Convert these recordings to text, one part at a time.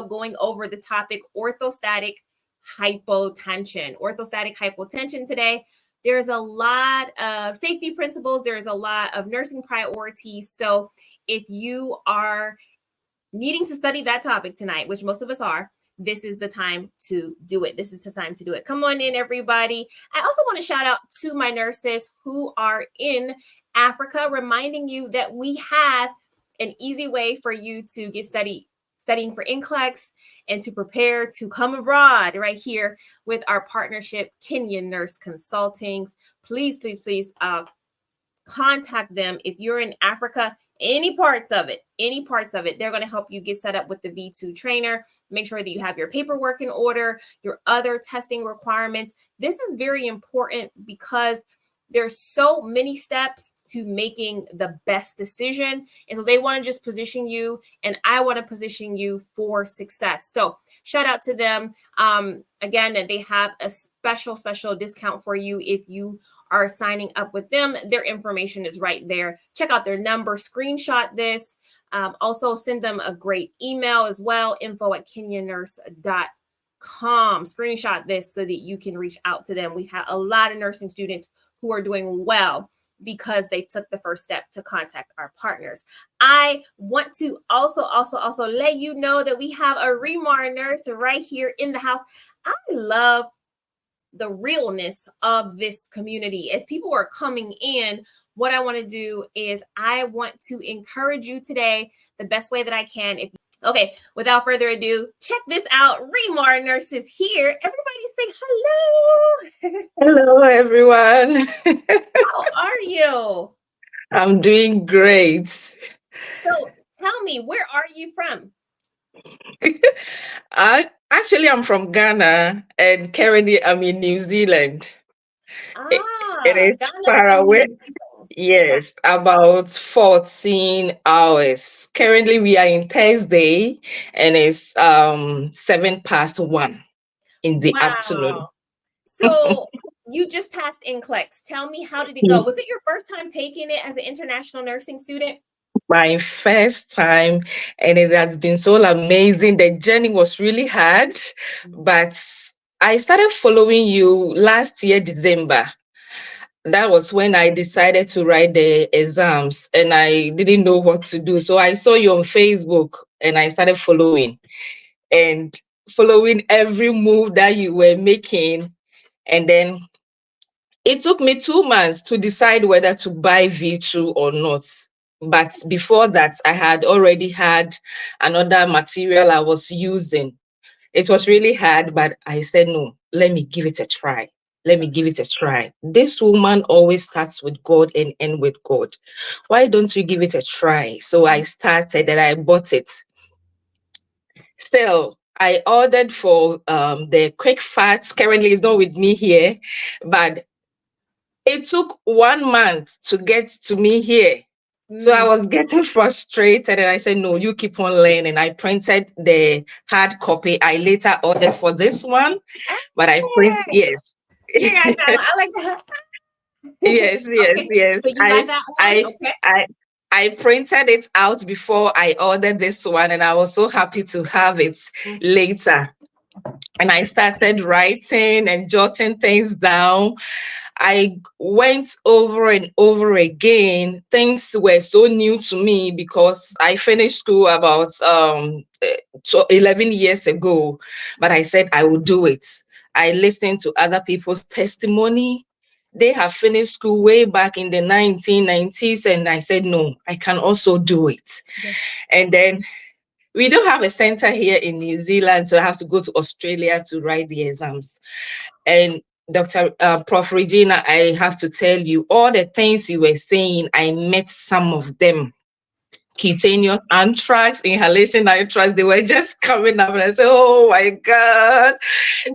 going over the topic orthostatic hypotension. Orthostatic hypotension today. There's a lot of safety principles. There's a lot of nursing priorities. So if you are needing to study that topic tonight, which most of us are, this is the time to do it. This is the time to do it. Come on in, everybody. I also want to shout out to my nurses who are in Africa, reminding you that we have an easy way for you to get studying for NCLEX and to prepare to come abroad right here with our partnership, Kenyan Nurse Consultings. Please, please, please contact them if you're in Africa. Any parts of it, they're going to help you get set up with the V2 trainer. Make sure that you have your paperwork in order, your other testing requirements. This is very important because there's so many steps to making the best decision. And so they want to just position you, and I want to position you for success. So shout out to them. Again, they have a special discount for you if you are signing up with them. Their information is right there. Check out their number, screenshot this. Also send them a great email as well, info@kenyannurse.com. Screenshot this so that you can reach out to them. We've had a lot of nursing students who are doing well because they took the first step to contact our partners. I want to also let you know that we have a Remar nurse right here in the house. I love the realness of this community. As people are coming in, what I want to do is I want to encourage you today the best way that I can. Okay, without further ado, check this out. Remar nurses here. Everybody say hello. Hello, everyone. How are you? I'm doing great. So tell me, where are you from? I'm from Ghana, and currently I'm in New Zealand. It is Ghana far and away. New Zealand. Yes, about 14 hours. Currently we are in Thursday, and it's 1:07 in the afternoon. So you just passed NCLEX. Tell me, how did it go? Was it your first time taking it as an international nursing student? My first time, and it has been so amazing. The journey was really hard, but I started following you last year, December. That was when I decided to write the exams, and I didn't know what to do. So I saw you on Facebook, and I started following every move that you were making. And then it took me 2 months to decide whether to buy V2 or not. But before that, I had already had another material I was using. It was really hard, but I said, no, let me give it a try. This woman always starts with God and end with God. Why don't you give it a try? So I started and I bought it. Still, I ordered for the quick fats. Currently, it's not with me here, but it took 1 month to get to me here. So I was getting frustrated, and I said, no, you keep on learning. I printed the hard copy. I later ordered for this one, but I printed, yes. Yeah, I like that. Yes. So you got that one? Okay. I printed it out before I ordered this one, and I was so happy to have it later. And I started writing and jotting things down. I went over and over again. Things were so new to me because I finished school about 11 years ago, but I said I would do it. I listened to other people's testimony. They have finished school way back in the 1990s, and I said, no, I can also do it. Yes. And then we don't have a center here in New Zealand, so I have to go to Australia to write the exams. And Prof. Regina, I have to tell you, all the things you were saying, I met some of them. Cutaneous anthrax, inhalation anthrax, they were just coming up, and I said, oh my God,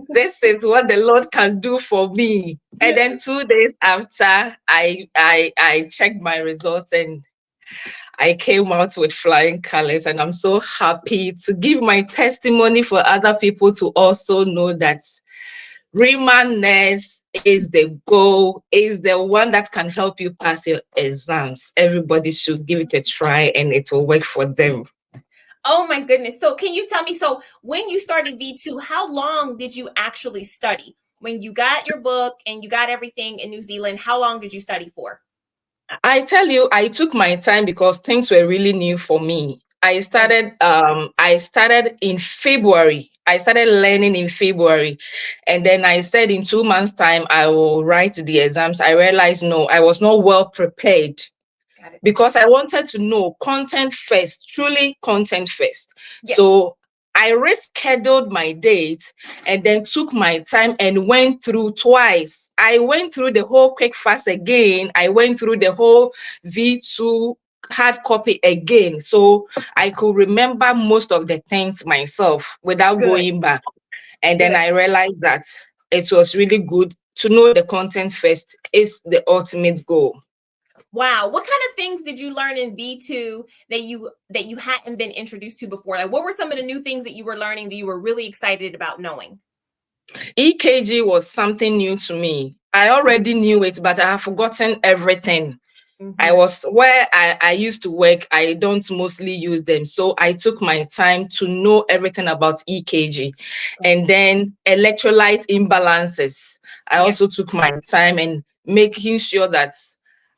this is what the Lord can do for me. And then 2 days after, I checked my results, and I came out with flying colors, and I'm so happy to give my testimony for other people to also know that Remar nurse is the goal, is the one that can help you pass your exams. Everybody should give it a try, and it will work for them. Oh my goodness. So can you tell me, so when you started V2, how long did you actually study? When you got your book and you got everything in New Zealand, how long did you study for? I tell you, I took my time because things were really new for me. I started in February. I started learning in February. And then I said in 2 months' time I will write the exams. I realized no, I was not well prepared Got it. because I wanted to know content first, truly content first. Yes. So I rescheduled my date and then took my time and went through twice. I went through the whole quick fast again. I went through the whole V2 hard copy again. So I could remember most of the things myself without Good. going back. And then Good. I realized that it was really good to know the content first is the ultimate goal. Wow. What kind of things did you learn in V2 that you hadn't been introduced to before? Like, what were some of the new things that you were learning that you were really excited about knowing? EKG was something new to me. I already knew it, but I have forgotten everything. I Mm-hmm. was where I used to work, I don't mostly use them. So I took my time to know everything about EKG. And then electrolyte imbalances. I Yeah. also took my time and making sure that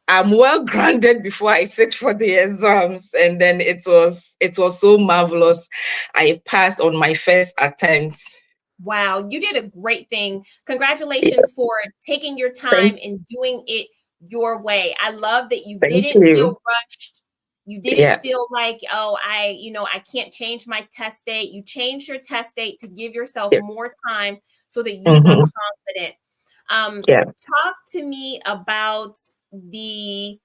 I'm well grounded before I sit for the exams. And then it was so marvelous. I passed on my first attempt. Wow, you did a great thing. Yeah, Congratulations for taking your thank, time and doing it your way. I love that you thank didn't you. feel rushed. You didn't Yeah, feel like, oh, I can't change my test date. You changed your test date to give yourself yeah. more time so that you were Hmm. confident. Um, Yeah. talk to me about the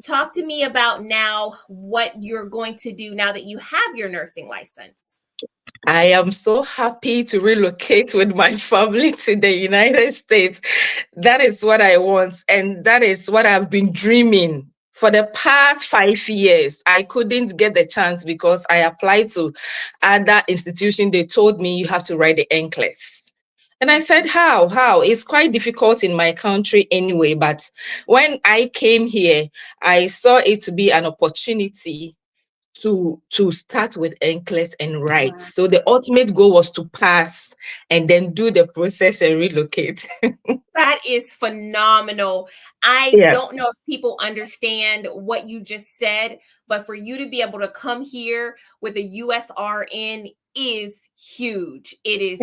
talk to me about now what you're going to do now that you have your nursing license. I am so happy to relocate with my family to the United States. That is what I want. And that is what I've been dreaming for the past 5 years. I couldn't get the chance because I applied to other institution. They told me you have to write the NCLEX. And I said, how? How? It's quite difficult in my country anyway. But when I came here, I saw it to be an opportunity to start with NCLEX and write. Wow. So the ultimate goal was to pass and then do the process and relocate. That is phenomenal. I Yeah, don't know if people understand what you just said, but for you to be able to come here with a USRN is huge. yeah, It is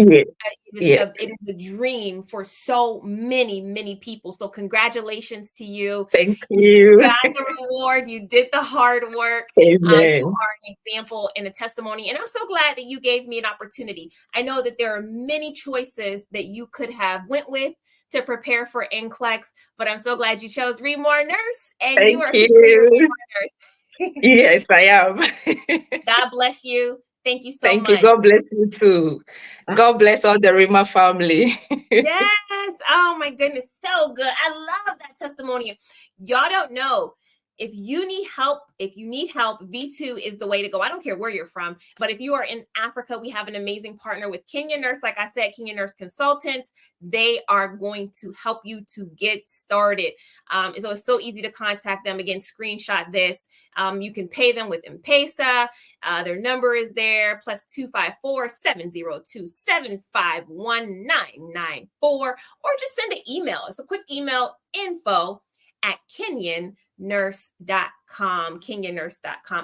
yeah. a dream for so many people. So congratulations to you. Thank You you. got the reward. You did the hard work. You Amen. are an example and a testimony. And I'm so glad that you gave me an opportunity. I know that there are many choices that you could have went with to prepare for NCLEX, but I'm so glad you chose Remar Nurse and you Thank are officially a you. Remar Nurse. Yes, I am. God bless you. Thank you so Thank you. much. God bless you too. God bless all the Rima family. Yes. Oh my goodness. So good. I love that testimonial. Y'all don't know. If you need help, V2 is the way to go. I don't care where you're from, but if you are in Africa, we have an amazing partner with Kenya Nurse. Like I said, Kenya Nurse Consultants. They are going to help you to get started. So it's so easy to contact them. Again, screenshot this. You can pay them with M-Pesa. Their number is there, +254-702-751-994, or just send an email. It's a quick email, info@kenyannurse.com.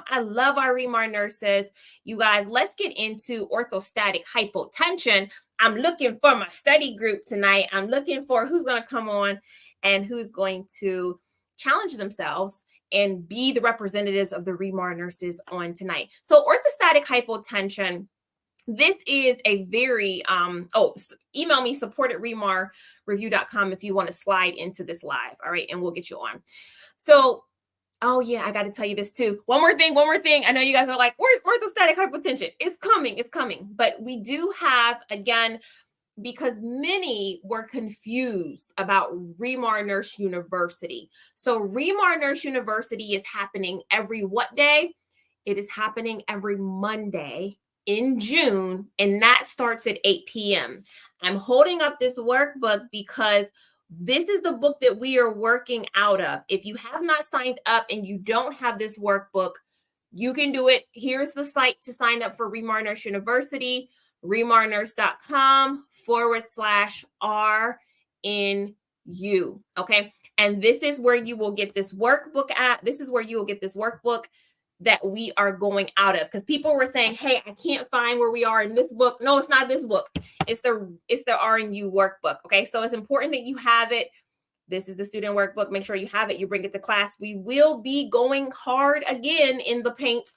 I love our Remar nurses. You guys, let's get into orthostatic hypotension. I'm looking for my study group tonight. I'm looking for who's going to come on and who's going to challenge themselves and be the representatives of the Remar nurses on tonight. So orthostatic hypotension, this is a very email me support@remarreview.com if you want to slide into this live. All right, and we'll get you on. So oh yeah, I got to tell you this too. One more thing. I know you guys are like, where's orthostatic hypotension? It's coming. But we do have, again, because many were confused about Remar Nurse University. So Remar Nurse University is happening every what day? It is happening every Monday in June, and that starts at 8 p.m. I'm holding up this workbook because this is the book that we are working out of. If you have not signed up and you don't have this workbook, You can do it. Here's the site to sign up for Remar Nurse University, remarnurse.com/RNU. Okay. And this is where you will get this workbook at. This is where you will get this workbook that we are going out of, because people were saying, hey, I can't find where we are in this book. No, it's not this book. It's the RNU workbook. Okay. So it's important that you have it. This is the student workbook. Make sure you have it. You bring it to class. We will be going hard again in the paint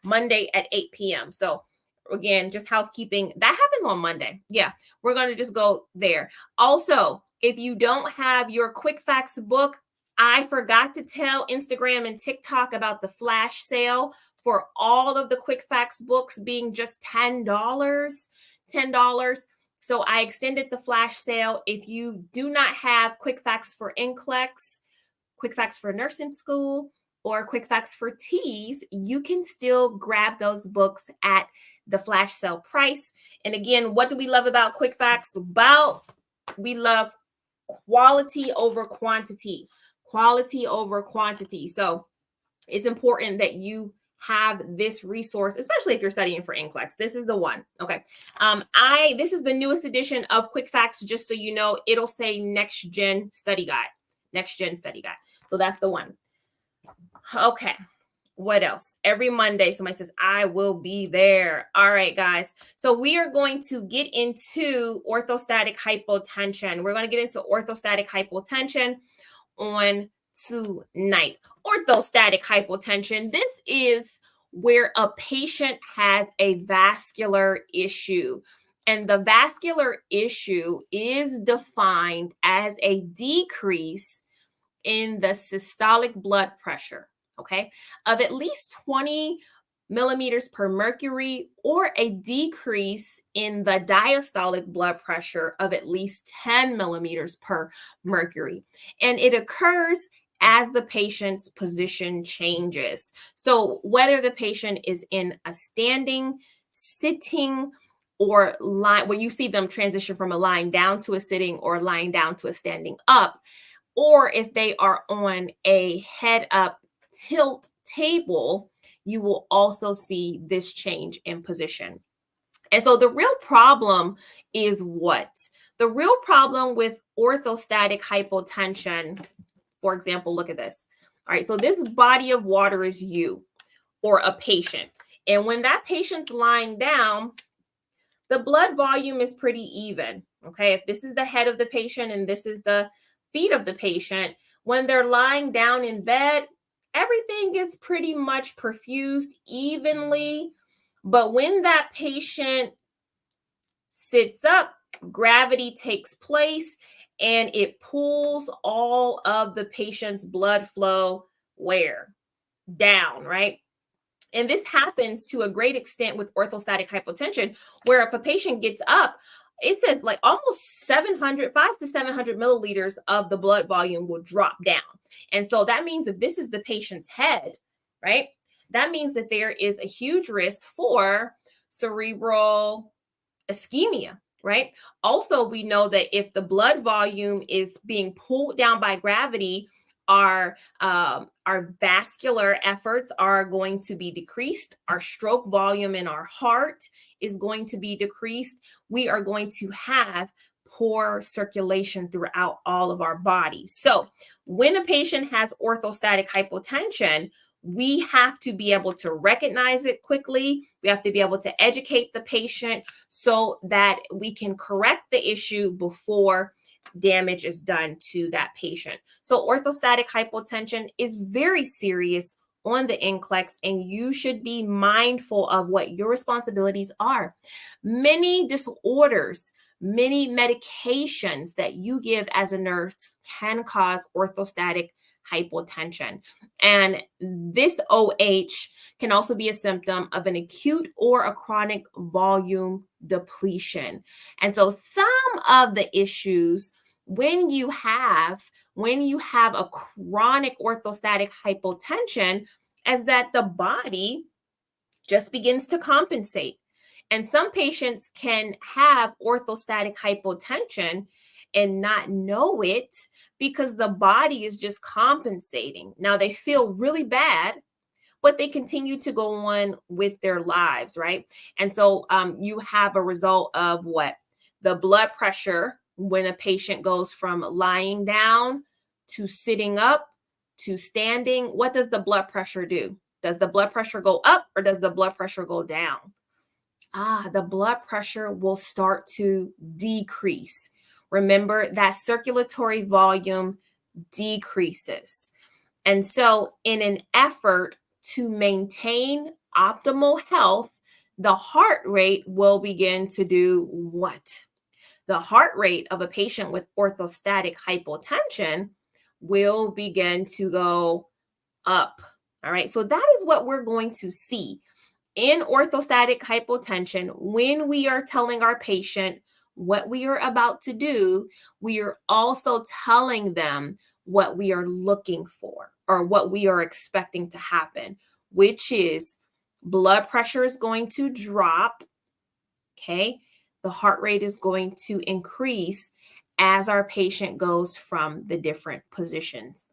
Monday at 8 p.m. So again, just housekeeping. That happens on Monday. Yeah, we're going to just go there. Also, if you don't have your Quick Facts book, I forgot to tell Instagram and TikTok about the flash sale for all of the Quick Facts books being just $10. $10. So I extended the flash sale. If you do not have Quick Facts for NCLEX, Quick Facts for Nursing School, or Quick Facts for Teas, you can still grab those books at the flash sale price. And again, what do we love about Quick Facts? We love quality over quantity. Quality over quantity. So it's important that you have this resource, especially if you're studying for NCLEX. This is the one. Okay. This is the newest edition of Quick Facts. Just so you know, it'll say Next Gen Study Guide. Next Gen Study Guide. So that's the one. Okay. What else? Every Monday, somebody says, I will be there. All right, guys. So we are going to get into orthostatic hypotension. We're going to get into orthostatic hypotension on tonight. Orthostatic hypotension. This is where a patient has a vascular issue. And the vascular issue is defined as a decrease in the systolic blood pressure, okay, of at least 20 millimeters per mercury, or a decrease in the diastolic blood pressure of at least 10 millimeters per mercury. And it occurs as the patient's position changes. So whether the patient is in a standing, sitting, or lying, where you see them transition from a lying down to a sitting, or lying down to a standing up, or if they are on a head up tilt table, you will also see this change in position. And so the real problem is what? The real problem with orthostatic hypotension, for example, look at this. All right, so this body of water is you, or a patient. And when that patient's lying down, the blood volume is pretty even. Okay, if this is the head of the patient and this is the feet of the patient, when they're lying down in bed, everything is pretty much perfused evenly. But when that patient sits up, gravity takes place and it pulls all of the patient's blood flow where? Down, right? And this happens to a great extent with orthostatic hypotension, where if a patient gets up, it says like almost 5 to 700 milliliters of the blood volume will drop down. And so that means if this is the patient's head, right, that means that there is a huge risk for cerebral ischemia, right? Also, we know that if the blood volume is being pulled down by gravity, our vascular efforts are going to be decreased. Our stroke volume in our heart is going to be decreased. We are going to have poor circulation throughout all of our bodies. So when a patient has orthostatic hypotension, we have to be able to recognize it quickly. We have to be able to educate the patient so that we can correct the issue before damage is done to that patient. So orthostatic hypotension is very serious on the NCLEX, and you should be mindful of what your responsibilities are. Many disorders, many medications that you give as a nurse can cause orthostatic hypotension. And this OH can also be a symptom of an acute or a chronic volume depletion. And so some of the issues when you have a chronic orthostatic hypotension is that the body just begins to compensate. And some patients can have orthostatic hypotension and not know it because the body is just compensating. Now they feel really bad, but they continue to go on with their lives, right? And so you have a result of what? The blood pressure when a patient goes from lying down to sitting up to standing. What does the blood pressure do? Does the blood pressure go up or does the blood pressure go down? The blood pressure will start to decrease. Remember that circulatory volume decreases. And so in an effort to maintain optimal health, the heart rate will begin to do what? The heart rate of a patient with orthostatic hypotension will begin to go up. All right. So that is what we're going to see in orthostatic hypotension. When we are telling our patient what we are about to do, we are also telling them what we are looking for or what we are expecting to happen, which is blood pressure is going to drop. Okay. The heart rate is going to increase as our patient goes from the different positions.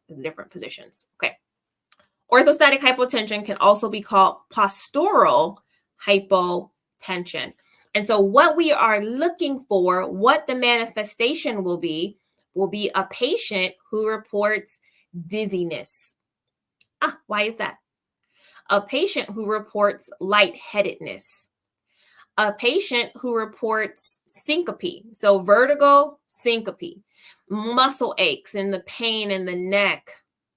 Okay. Orthostatic hypotension can also be called postural hypotension. And so what we are looking for, what the manifestation will be a patient who reports dizziness. Why is that? A patient who reports lightheadedness. A patient who reports syncope. So vertigo, syncope, muscle aches and the pain in the neck.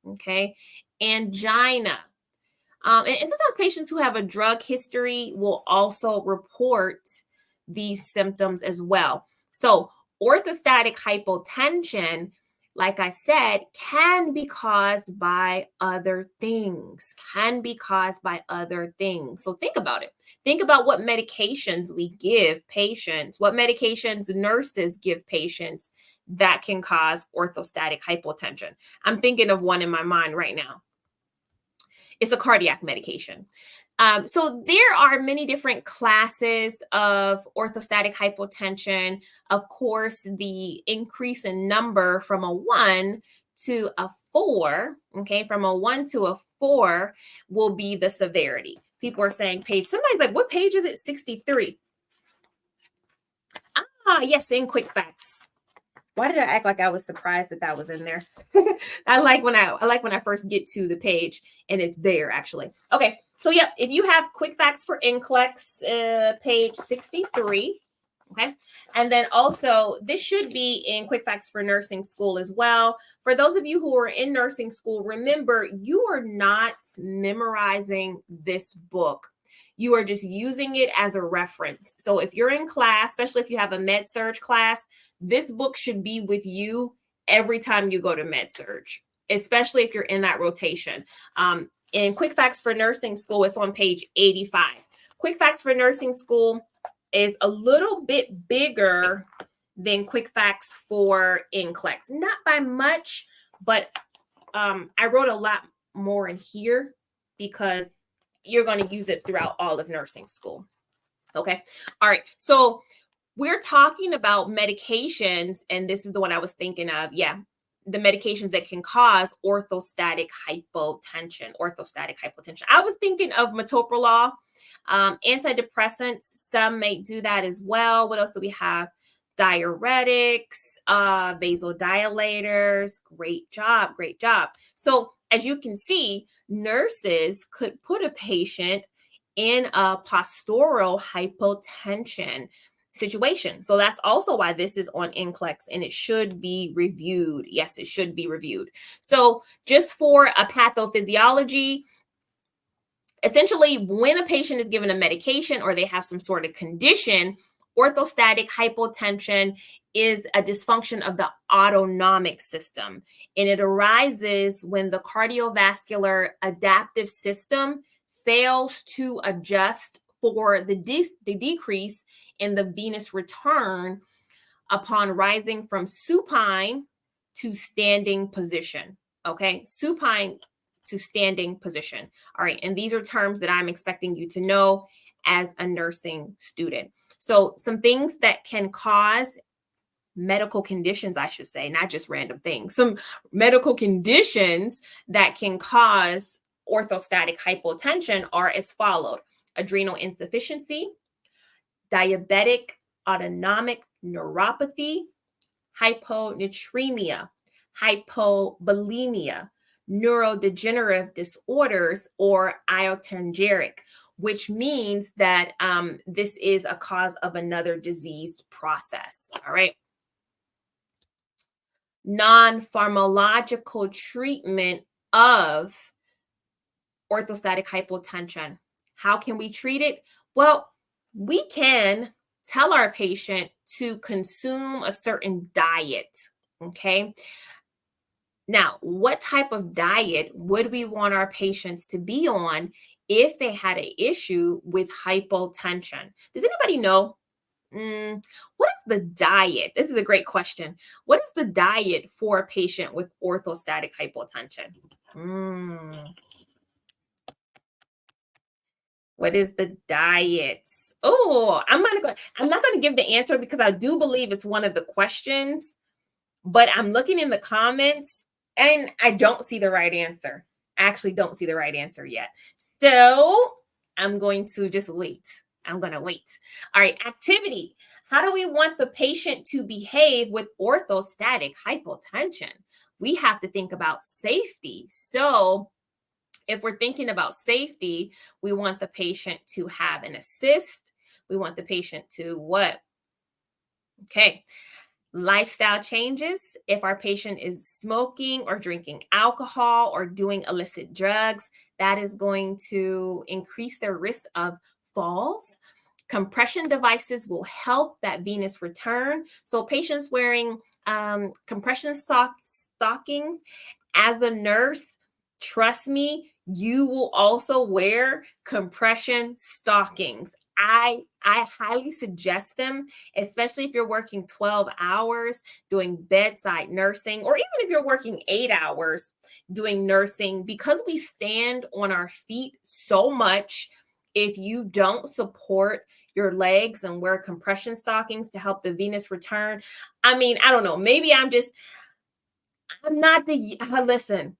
Okay. Angina. And sometimes patients who have a drug history will also report these symptoms as well. So orthostatic hypotension, like I said, can be caused by other things, So think about it. Think about what medications we give patients, what medications nurses give patients that can cause orthostatic hypotension. I'm thinking of one in my mind right now. It's a cardiac medication. So there are many different classes of orthostatic hypotension. Of course, the increase in number from a 1 to a 4, okay, from a 1 to a 4 will be the severity. People are saying page, somebody's like, what page is it? 63. Yes, in quick facts. Why did I act like I was surprised that was in there? I like when I first get to the page and it's there actually. Okay, so yeah, if you have quick facts for NCLEX, page 63. Okay, and then also this should be in quick facts for nursing school as well. For those of you who are in nursing school, remember you are not memorizing this book. You are just using it as a reference. So if you're in class, especially if you have a med surg class, this book should be with you every time you go to med surg, especially if you're in that rotation. In Quick Facts for Nursing School, it's on page 85. Quick Facts for Nursing School is a little bit bigger than Quick Facts for NCLEX. Not by much, but I wrote a lot more in here because you're going to use it throughout all of nursing school. Okay. All right. So we're talking about medications, and this is the one I was thinking of. Yeah. The medications that can cause orthostatic hypotension. I was thinking of metoprolol, antidepressants. Some may do that as well. What else do we have? Diuretics, vasodilators. Great job. So as you can see, nurses could put a patient in a postural hypotension situation. So that's also why this is on NCLEX and it should be reviewed. Yes, it should be reviewed. So just for a pathophysiology, essentially when a patient is given a medication or they have some sort of condition, orthostatic hypotension is a dysfunction of the autonomic system. And it arises when the cardiovascular adaptive system fails to adjust for the decrease in the venous return upon rising from supine to standing position. Okay, supine to standing position. All right, and these are terms that I'm expecting you to know as a nursing student. So some things that can cause medical conditions, I should say, not just random things, some medical conditions that can cause orthostatic hypotension are as followed: adrenal insufficiency, diabetic autonomic neuropathy, hyponatremia, hypovolemia, neurodegenerative disorders, or iotergeric, which means that this is a cause of another disease process. All right. Non-pharmacological treatment of orthostatic hypotension. How can we treat it? Well, we can tell our patient to consume a certain diet. Okay. Now, what type of diet would we want our patients to be on if they had an issue with hypotension? Does anybody know? What is the diet? This is a great question. What is the diet for a patient with orthostatic hypotension? What is the diet? Oh, I'm not going to give the answer because I do believe it's one of the questions, but I'm looking in the comments and I don't see the right answer. I actually don't see the right answer yet. So I'm going to just wait. I'm going to wait. All right, activity. How do we want the patient to behave with orthostatic hypotension? We have to think about safety. So if we're thinking about safety, we want the patient to have an assist. We want the patient to what? Okay. Lifestyle changes. If our patient is smoking or drinking alcohol or doing illicit drugs, that is going to increase their risk of falls. Compression devices will help that venous return. So patients wearing compression stockings, as a nurse, trust me, you will also wear compression stockings. I highly suggest them, especially if you're working 12 hours doing bedside nursing, or even if you're working 8 hours doing nursing, because we stand on our feet so much. If you don't support your legs and wear compression stockings to help the venous return, I mean, I don't know, maybe I'm not listen.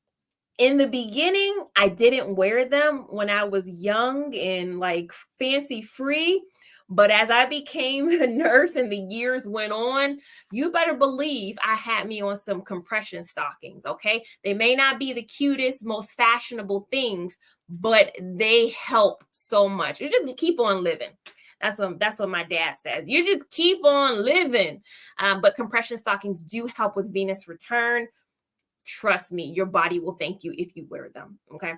In the beginning, I didn't wear them when I was young and like fancy free. But as I became a nurse and the years went on, you better believe I had me on some compression stockings, okay? They may not be the cutest, most fashionable things, but they help so much. You just keep on living. That's what my dad says. You just keep on living. But compression stockings do help with venous return. Trust me, your body will thank you if you wear them. Okay.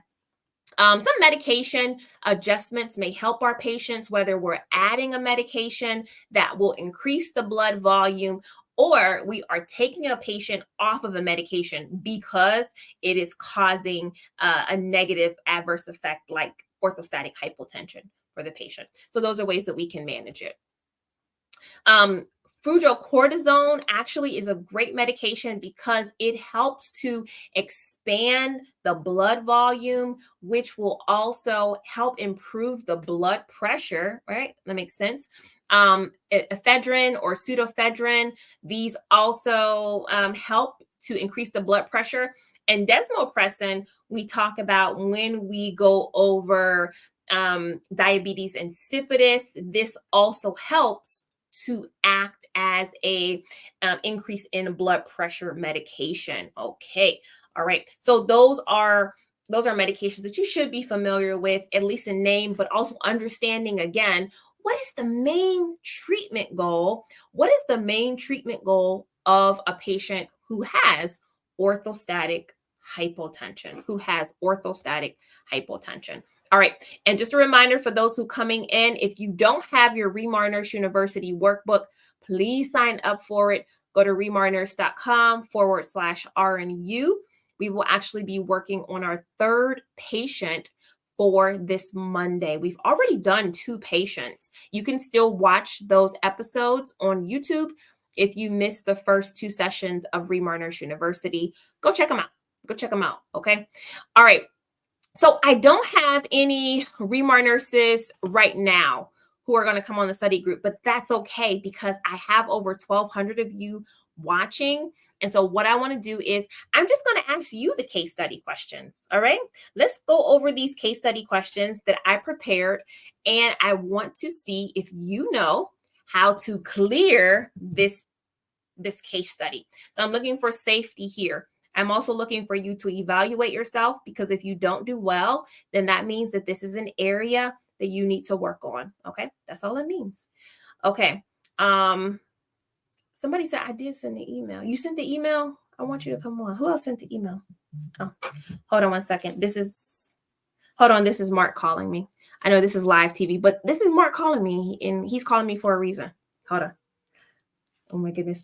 Some medication adjustments may help our patients, whether we're adding a medication that will increase the blood volume, or we are taking a patient off of a medication because it is causing a negative adverse effect like orthostatic hypotension for the patient. So those are ways that we can manage it. Fludrocortisone actually is a great medication because it helps to expand the blood volume, which will also help improve the blood pressure, right? That makes sense. Ephedrine or pseudoephedrine, these also help to increase the blood pressure. And desmopressin, we talk about when we go over diabetes insipidus. This also helps to act as a increase in blood pressure medication. Okay. All right. So those are medications that you should be familiar with, at least in name, but also understanding again, what is the main treatment goal? What is the main treatment goal of a patient who has orthostatic hypotension, All right. And just a reminder for those who coming in, if you don't have your Remar Nurse University workbook, please sign up for it. Go to remarnurse.com/RNU. We will actually be working on our third patient for this Monday. We've already done 2 patients. You can still watch those episodes on YouTube. If you missed the first 2 sessions of Remar Nurse University, go check them out. Okay. All right. So I don't have any Remar nurses right now who are going to come on the study group, but that's okay because I have over 1,200 of you watching. And so what I want to do is I'm just going to ask you the case study questions. All right. Let's go over these case study questions that I prepared. And I want to see if you know how to clear this case study. So I'm looking for safety here. I'm also looking for you to evaluate yourself, because if you don't do well, then that means that this is an area that you need to work on. Okay. That's all it means. Okay. Somebody said I did send the email. You sent the email? I want you to come on. Who else sent the email? Oh, hold on one second. This is Mark calling me. I know this is live TV, but this is Mark calling me, and he's calling me for a reason. Hold on. Oh my goodness.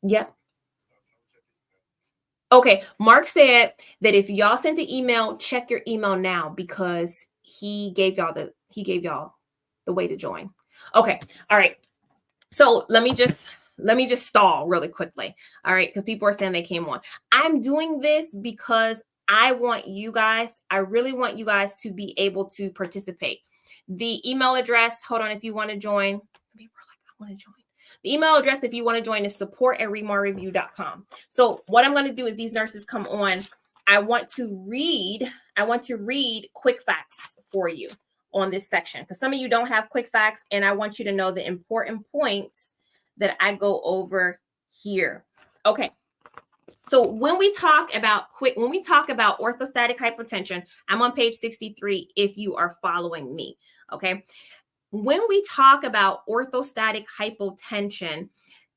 Yep. Okay. Mark said that if y'all sent the email, check your email now, because he gave y'all the way to join. Okay. All right. So let me just stall really quickly. All right. Because people are saying they came on. I'm doing this because I really want you guys to be able to participate. The email address, hold on, if you want to join. People are like, I want to join. The email address, if you want to join, is support@remarreview.com. So what I'm going to do is these nurses come on. I want to read quick facts for you on this section, because some of you don't have quick facts, and I want you to know the important points that I go over here. Okay. So when we talk about orthostatic hypotension, I'm on page 63 if you are following me. Okay. When we talk about orthostatic hypotension,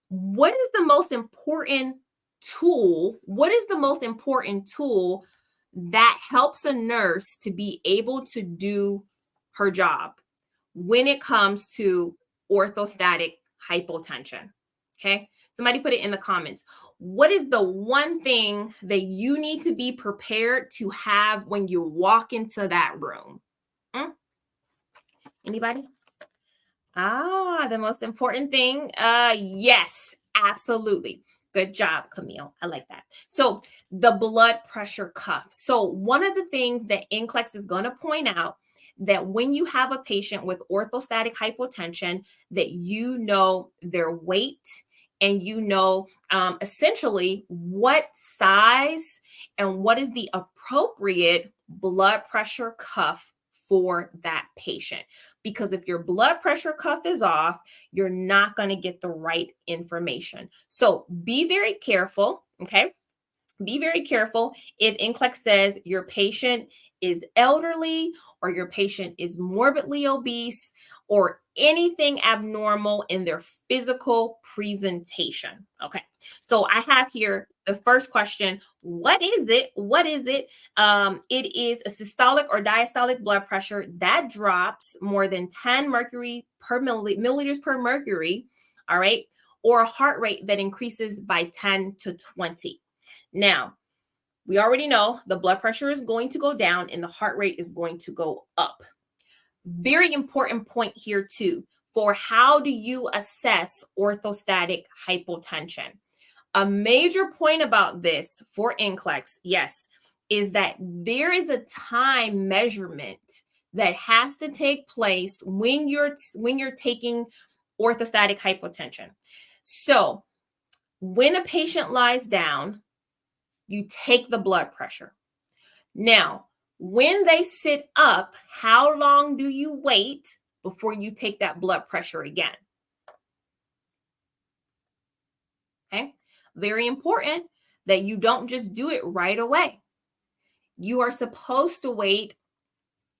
what is the most important tool? What is the most important tool that helps a nurse to be able to do her job when it comes to orthostatic hypotension? Okay. Somebody put it in the comments. What is the one thing that you need to be prepared to have when you walk into that room? Anybody? The most important thing. Yes, absolutely. Good job, Camille. I like that. So the blood pressure cuff. So one of the things that NCLEX is going to point out, that when you have a patient with orthostatic hypotension, that you know their weight, and you know essentially what size and what is the appropriate blood pressure cuff for that patient. Because if your blood pressure cuff is off, you're not going to get the right information. So be very careful, okay? Be very careful if NCLEX says your patient is elderly, or your patient is morbidly obese, or anything abnormal in their physical presentation. Okay, so I have here the first question. What is it? It is a systolic or diastolic blood pressure that drops more than 10 mercury per milliliters per mercury, all right, or a heart rate that increases by 10 to 20. Now, we already know the blood pressure is going to go down and the heart rate is going to go up. Very important point here too, for how do you assess orthostatic hypotension? A major point about this for NCLEX, yes, is that there is a time measurement that has to take place when you're taking orthostatic hypotension. So when a patient lies down, you take the blood pressure. Now, when they sit up, how long do you wait before you take that blood pressure again? Okay, very important that you don't just do it right away. You are supposed to wait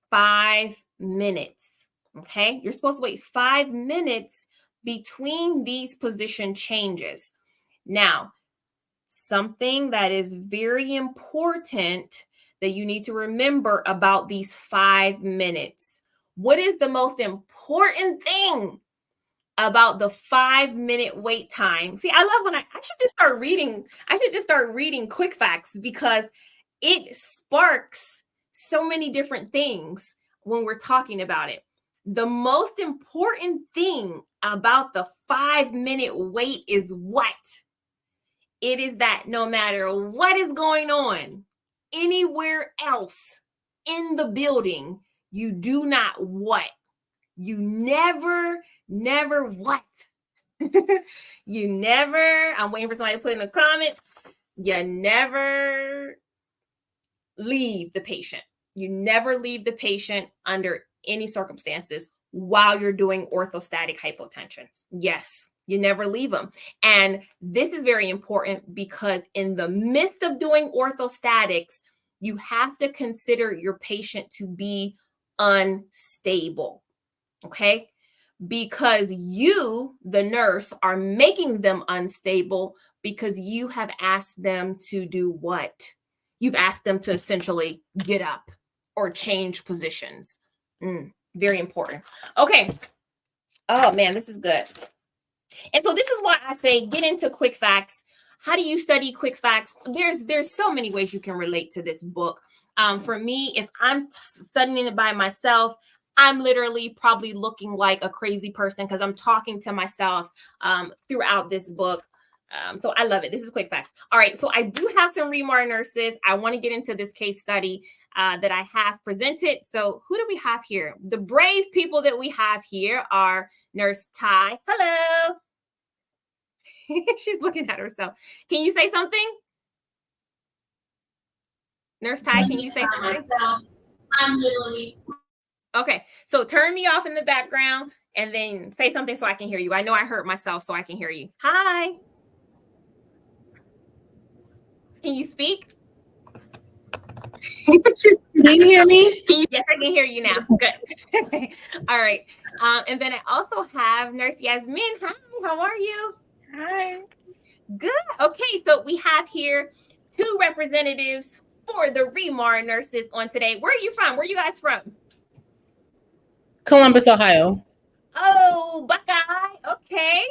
5 minutes. Okay, you're supposed to wait 5 minutes between these position changes. Now, something that is very important that you need to remember about these 5 minutes. What is the most important thing about the 5-minute wait time? See, I love when I should just start reading quick facts, because it sparks so many different things when we're talking about it. The most important thing about the 5-minute wait is what? It is that no matter what is going on anywhere else in the building, you do not what? You never what? You never, I'm waiting for somebody to put in the comments, you never leave the patient. You never leave the patient under any circumstances while you're doing orthostatic hypotensions. Yes, you never leave them. And this is very important because in the midst of doing orthostatics, you have to consider your patient to be unstable. Okay? Because you, the nurse, are making them unstable because you have asked them to do what? You've asked them to essentially get up or change positions. Very important. Okay. Oh man, this is good. And so this is why I say get into quick facts. How do you study quick facts? There's so many ways you can relate to this book. For me, if I'm studying it by myself, I'm literally probably looking like a crazy person because I'm talking to myself throughout this book. So I love it. This is quick facts. All right. So I do have some Remar nurses. I want to get into this case study that I have presented. So who do we have here? The brave people that we have here are Nurse Ty. Hello. She's looking at herself. Can you say something? Nurse Ty, can you say something? I'm literally. Okay, so turn me off in the background and then say something so I can hear you. I know I heard myself, so I can hear you. Hi. Can you speak? Can you hear me? Yes, I can hear you now. Good. All right. And then I also have Nurse Yasmin. Hi, how are you? Hi. Good. Okay, so we have here two representatives for the Remar nurses on today. Where are you from? Where are you guys from? Columbus, Ohio. Oh, Buckeye. Okay.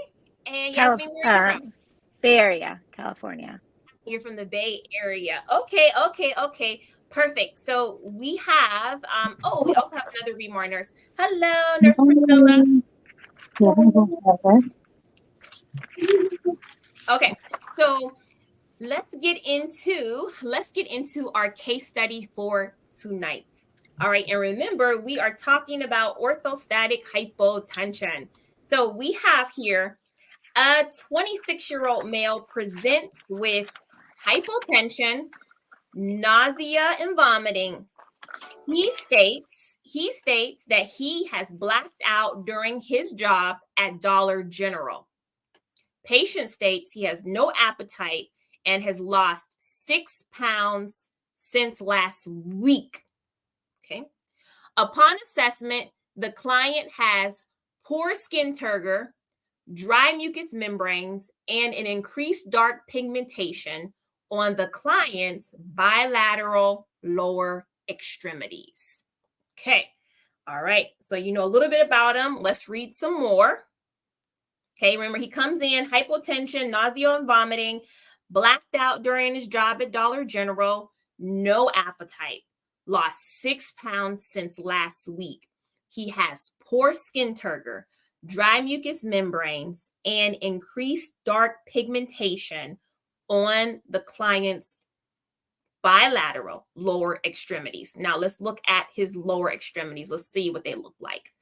And Yasmin, where are you from? Bay Area, California. You're from the Bay Area. Okay. Perfect. So we have, we also have another Remar nurse. Hello, Nurse Priscilla. Okay, so let's get into our case study for tonight. All right, and remember, we are talking about orthostatic hypotension. So we have here a 26-year-old male presents with hypotension, nausea, and vomiting. He states that he has blacked out during his job at Dollar General. Patient states he has no appetite and has lost 6 pounds since last week. Okay. Upon assessment, the client has poor skin turgor, dry mucous membranes, and an increased dark pigmentation on the client's bilateral lower extremities. Okay. All right. So you know a little bit about him. Let's read some more. Okay. Remember, he comes in, hypotension, nausea and vomiting, blacked out during his job at Dollar General, no appetite, lost 6 pounds since last week. He has poor skin turgor, dry mucous membranes, and increased dark pigmentation on the client's bilateral lower extremities. Now let's look at his lower extremities. Let's see what they look like.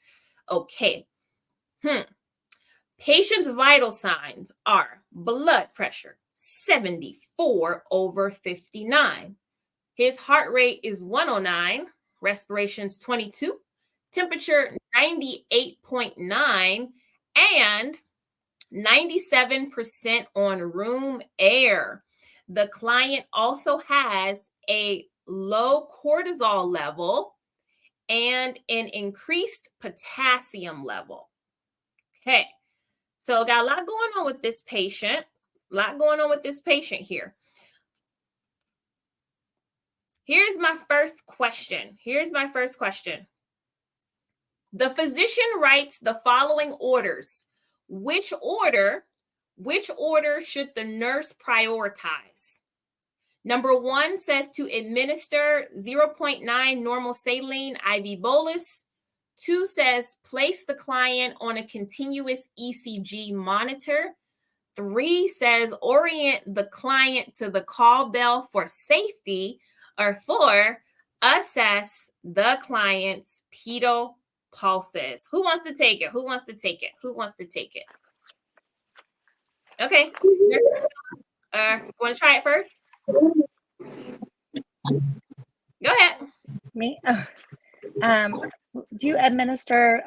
Okay. Patient's vital signs are blood pressure 74/59. His heart rate is 109, respirations 22, temperature 98.9, and 97% on room air. The client also has a low cortisol level and an increased potassium level. Okay, so got a lot going on with this patient. Here. Here's my first question. The physician writes the following orders. Which order should the nurse prioritize? Number 1 says to administer 0.9 normal saline IV bolus. 2 says place the client on a continuous ECG monitor. 3 says orient the client to the call bell for safety. Or 4, assess the client's pedal pulses. Who wants to take it? Okay. Want to try it first? Go ahead. Me? Do you administer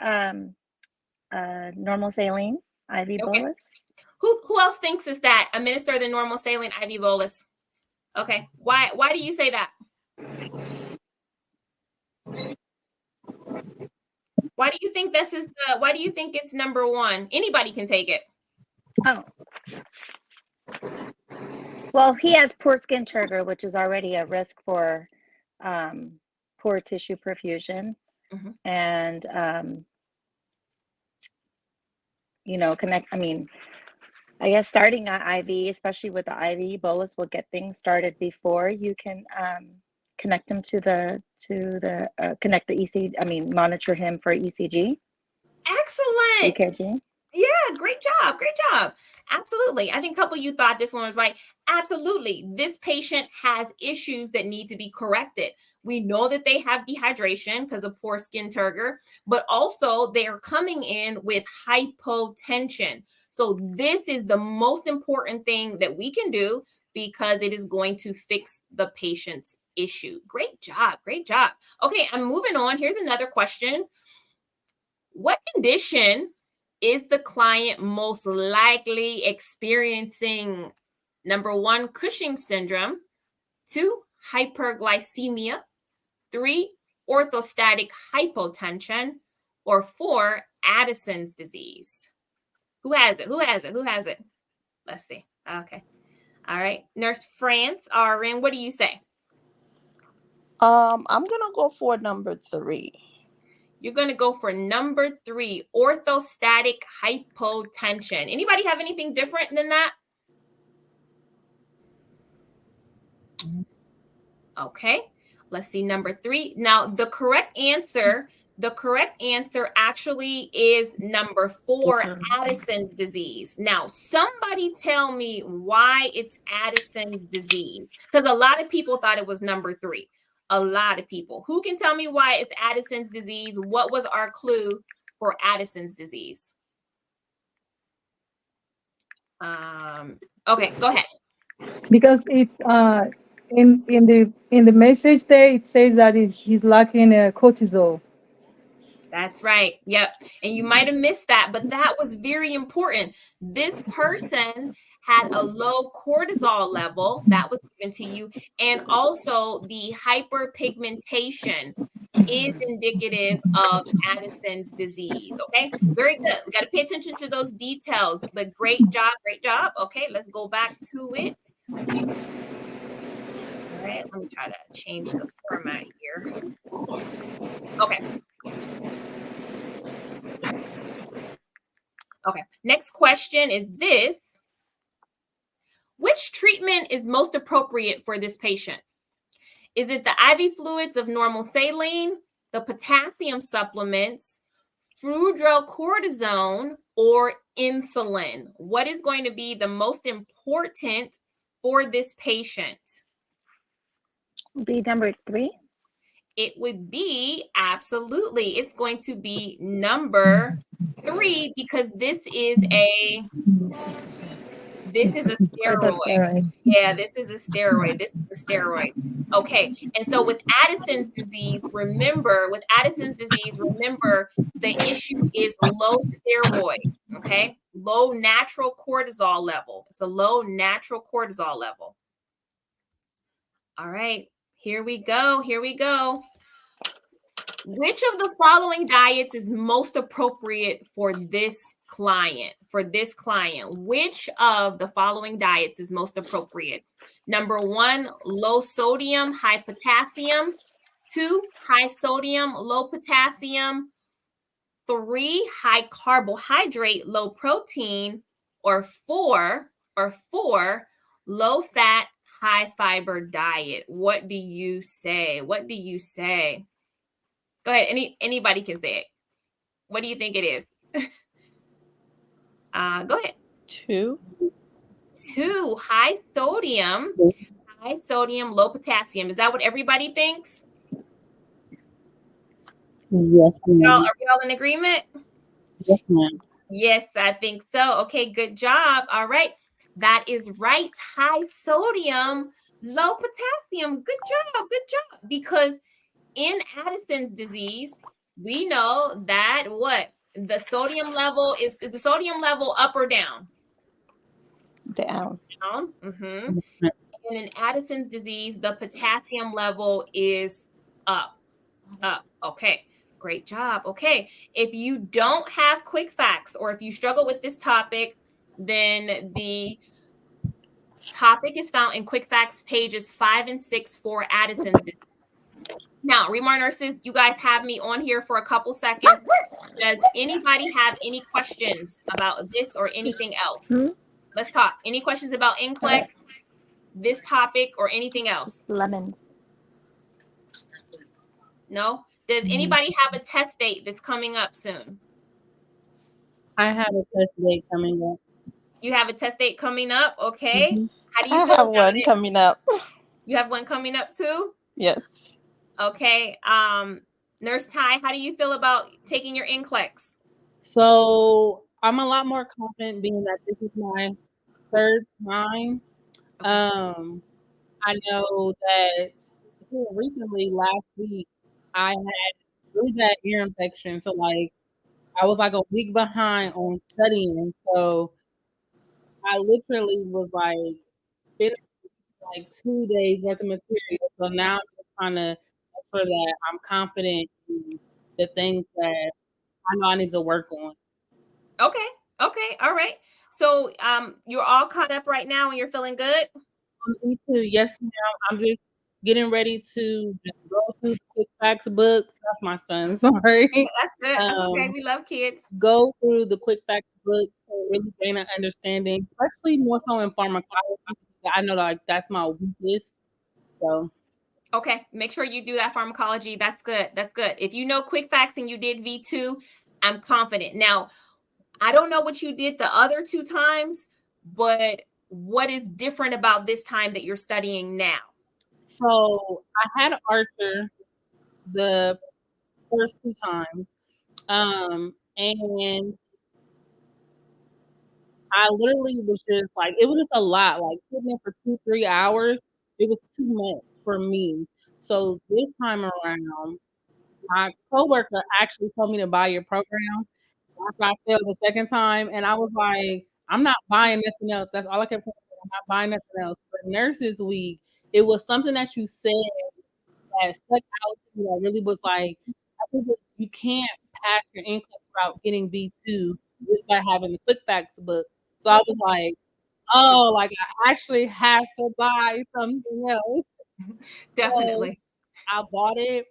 normal saline IV bolus? Who else thinks is that administer the normal saline IV bolus? Okay. Why do you say that? Why do you think this is why do you think it's number one? Anybody can take it. Oh. Well, he has poor skin turgor, which is already a risk for poor tissue perfusion. Mhm. And I guess starting an IV, especially with the IV bolus, will get things started before you can connect him connect the ECG. Monitor him for ECG. Excellent. EKG. Yeah, great job. Absolutely. I think a couple of you thought this one was right. Absolutely. This patient has issues that need to be corrected. We know that they have dehydration because of poor skin turgor, but also they are coming in with hypotension. So this is the most important thing that we can do because it is going to fix the patient's issue. Great job. Okay, I'm moving on. Here's another question. What condition is the client most likely experiencing? Number 1, Cushing's syndrome. 2, hyperglycemia. 3, orthostatic hypotension. Or 4, Addison's disease. Who has it? Let's see. Okay. All right. Nurse France, RN, what do you say? I'm gonna go for number 3. You're going to go for number 3, orthostatic hypotension. Anybody have anything different than that? Okay, let's see number 3. Now, the correct answer actually is number 4, Addison's disease. Now, somebody tell me why it's Addison's disease, because a lot of people thought it was number 3. A lot of people. Who can tell me why it's Addison's disease? What was our clue for Addison's disease? Okay, go ahead. Because it in the message there it says that he's lacking cortisol. That's right. Yep. And you might have missed that, but that was very important. This person had a low cortisol level that was given to you, and also the hyperpigmentation is indicative of Addison's disease. Okay, very good. We got to pay attention to those details, but great job. Okay, let's go back to it. All right, let me try to change the format here. Okay, next question is this. Which treatment is most appropriate for this patient? Is it the IV fluids of normal saline, the potassium supplements, fludrocortisone, or insulin? What is going to be the most important for this patient? Be number 3. It would be, absolutely, it's going to be number 3 because this is a steroid. Yeah, this is a steroid. Okay. And so with Addison's disease, remember, the issue is low steroid. Okay. Low natural cortisol level. It's a low natural cortisol level. All right. Here we go. Which of the following diets is most appropriate for this client? Which of the following diets is most appropriate? Number 1, low sodium, high potassium. 2, high sodium, low potassium. 3, high carbohydrate, low protein. Or 4, low fat, high fiber diet. What do you say? Go ahead. Anybody can say it. What do you think it is? Go ahead. 2. 2, high sodium, low potassium. Is that what everybody thinks? Yes, ma'am. Are we all in agreement? Yes, ma'am. Yes, I think so. Okay, good job. All right. That is right. High sodium, low potassium. Good job. Good job. Because in Addison's disease, we know that what? The sodium level is the sodium level up or down? Down. Down. Mm-hmm. And in Addison's disease, the potassium level is up. Up. Okay. Great job. Okay. If you don't have quick facts or if you struggle with this topic, then the topic is found in quick facts pages 5 and 6 for Addison's disease. Now, Remar nurses, you guys have me on here for a couple seconds. Does anybody have any questions about this or anything else? Let's talk. Any questions about NCLEX, this topic, or anything else? Lemons. No? Does anybody have a test date that's coming up soon? I have a test date coming up. You have a test date coming up? Okay. How do you I feel have about one it? coming up. You have one coming up too? Yes. Okay. Nurse Ty, how do you feel about taking your NCLEX? So I'm a lot more confident being that this is my third time. I know that recently last week I had really bad ear infection. So like I was like a week behind on studying. So I literally was like finished like 2 days worth of material. So now I'm just trying to make sure that I'm confident in the things that I know I need to work on. Okay. Okay. All right. So you're all caught up right now and you're feeling good? Me too. Yes, ma'am. I'm just getting ready to just go through the quick facts book. That's my son. Sorry. That's good. That's okay. We love kids. Go through the quick facts book to really gain an understanding, especially more so in pharmacology. I know like that's my weakest. So okay, make sure you do that pharmacology. That's good. That's good. If you know quick facts and you did V2, I'm confident. Now, I don't know what you did the other 2 times, but what is different about this time that you're studying now? So I had Arthur the first 2 times. And I literally was just like, it was just a lot. Like sitting there for 2-3 hours, it was too much for me. So this time around, my coworker actually told me to buy your program after I failed the second time, and I was like, I'm not buying nothing else. That's all I kept saying. I'm not buying nothing else. For Nurses Week, it was something that you said that stuck out to me. That really was like, I think that you can't pass your NCLEX route getting B2 just by having the quick facts book. So I was like, oh, like I actually have to buy something else. Definitely. So I bought it,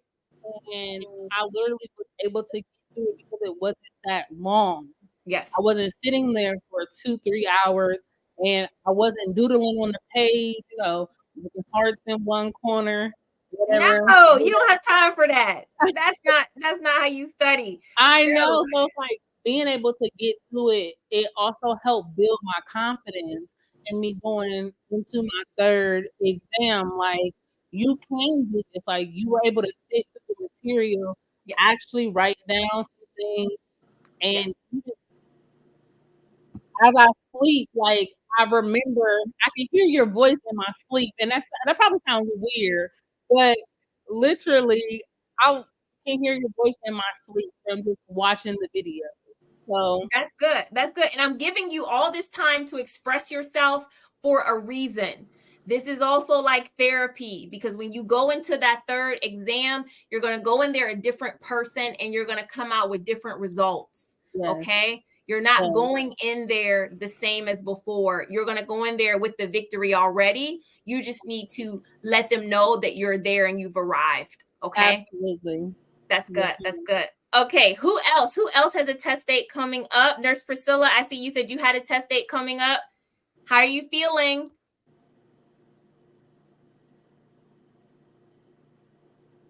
and I literally was able to get through it because it wasn't that long. Yes. I wasn't sitting there for 2-3 hours, and I wasn't doodling on the page, with the hearts in one corner, whatever. No, you don't have time for that. That's not how you study. I know. So it's like being able to get through it, it also helped build my confidence in me going into my third exam. Like, you can do this. Like, you were able to sit through the material, actually write down some things, and as I sleep, like I remember, I can hear your voice in my sleep, and that probably sounds weird, but literally, I can hear your voice in my sleep from just watching the video. So that's good. That's good. And I'm giving you all this time to express yourself for a reason. This is also like therapy, because when you go into that third exam, you're going to go in there a different person and you're going to come out with different results. Yes. Okay. You're not going in there the same as before. You're going to go in there with the victory already. You just need to let them know that you're there and you've arrived. Okay. Absolutely. That's good. That's good. Okay. Who else? Who else has a test date coming up? Nurse Priscilla, I see you said you had a test date coming up. How are you feeling?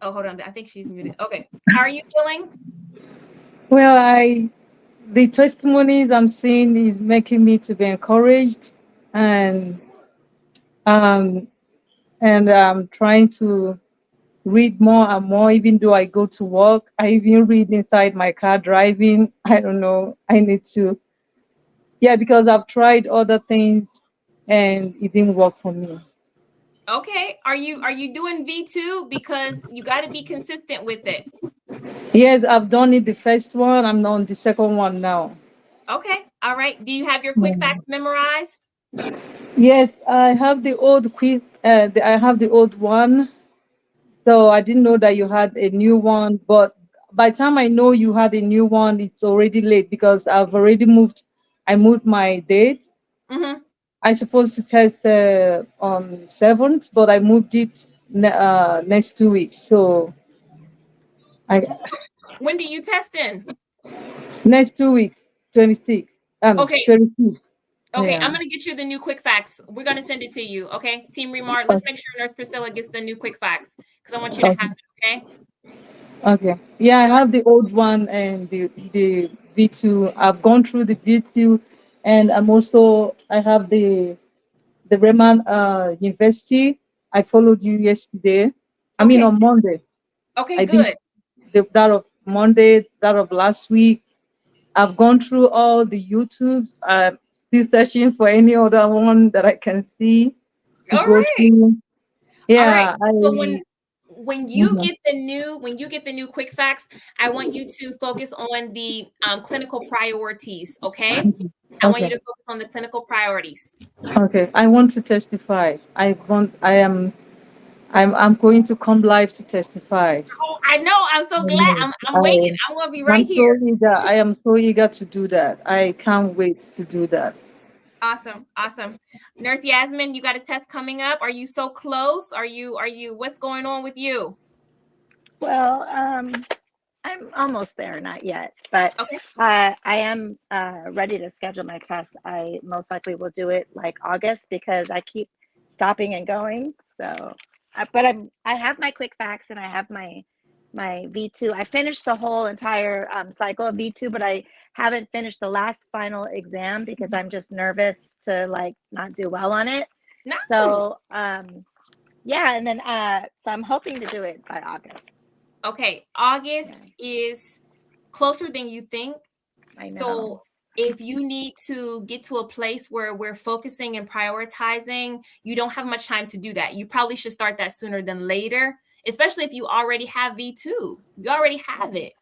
Oh, hold on. I think she's muted. Okay. How are you feeling? Well, the testimonies I'm seeing is making me to be encouraged, and I'm trying to read more and more, even though I go to work. I even read inside my car driving. I don't know. I need to. Yeah, because I've tried other things and it didn't work for me. Okay. Are you doing V2? Because you got to be consistent with it. Yes, I've done it the first one. I'm on the second one now. Okay. All right. Do you have your quick facts memorized? Yes, I have the old quiz. I have the old one. So I didn't know that you had a new one. But by the time I know you had a new one, it's already late because I've already moved. I moved my date. Mm-hmm. I'm supposed to test on 7th, but I moved it next 2 weeks. So I When do you test in? next 2 weeks, 26. Okay. 22. Okay, Yeah. I'm gonna get you the new quick facts. We're gonna send it to you. Okay, Team Remart. Let's make sure Nurse Priscilla gets the new quick facts because I want you to have it. Okay. Okay. Yeah, I have the old one and the V2. I've gone through the V2, and I have the Raman University. I followed you yesterday. I mean Okay. on Monday. Okay. I did Good. that of Monday, that of last week. I've gone through all the YouTubes. I'm still searching for any other one that I can see to All go right. through. All right. Yeah, So I. when you Mhm. get the new quick facts, I want you to focus on the clinical priorities. Okay. I want you Okay. to focus on the clinical priorities. Okay. I want to testify. I'm going to come live to testify. Oh, I know. I'm so glad. Yes, I'm waiting. I'm gonna be right I'm here. so eager. I am so eager to do that. I can't wait to do that. Awesome. Awesome. Nurse Yasmin, you got a test coming up. Are you so close? Are you what's going on with you? Well, I'm almost there, not yet, but Okay. I am ready to schedule my test. I most likely will do it like August because I keep stopping and going. So, but I have my quick facts and I have my V2. I finished the whole entire cycle of V2, but I haven't finished the last final exam because I'm just nervous to like not do well on it. No. So, yeah, and then so I'm hoping to do it by August. Okay. August is closer than you think. I know. So if you need to get to a place where we're focusing and prioritizing, you don't have much time to do that. You probably should start that sooner than later, especially if you already have V2. You already have it.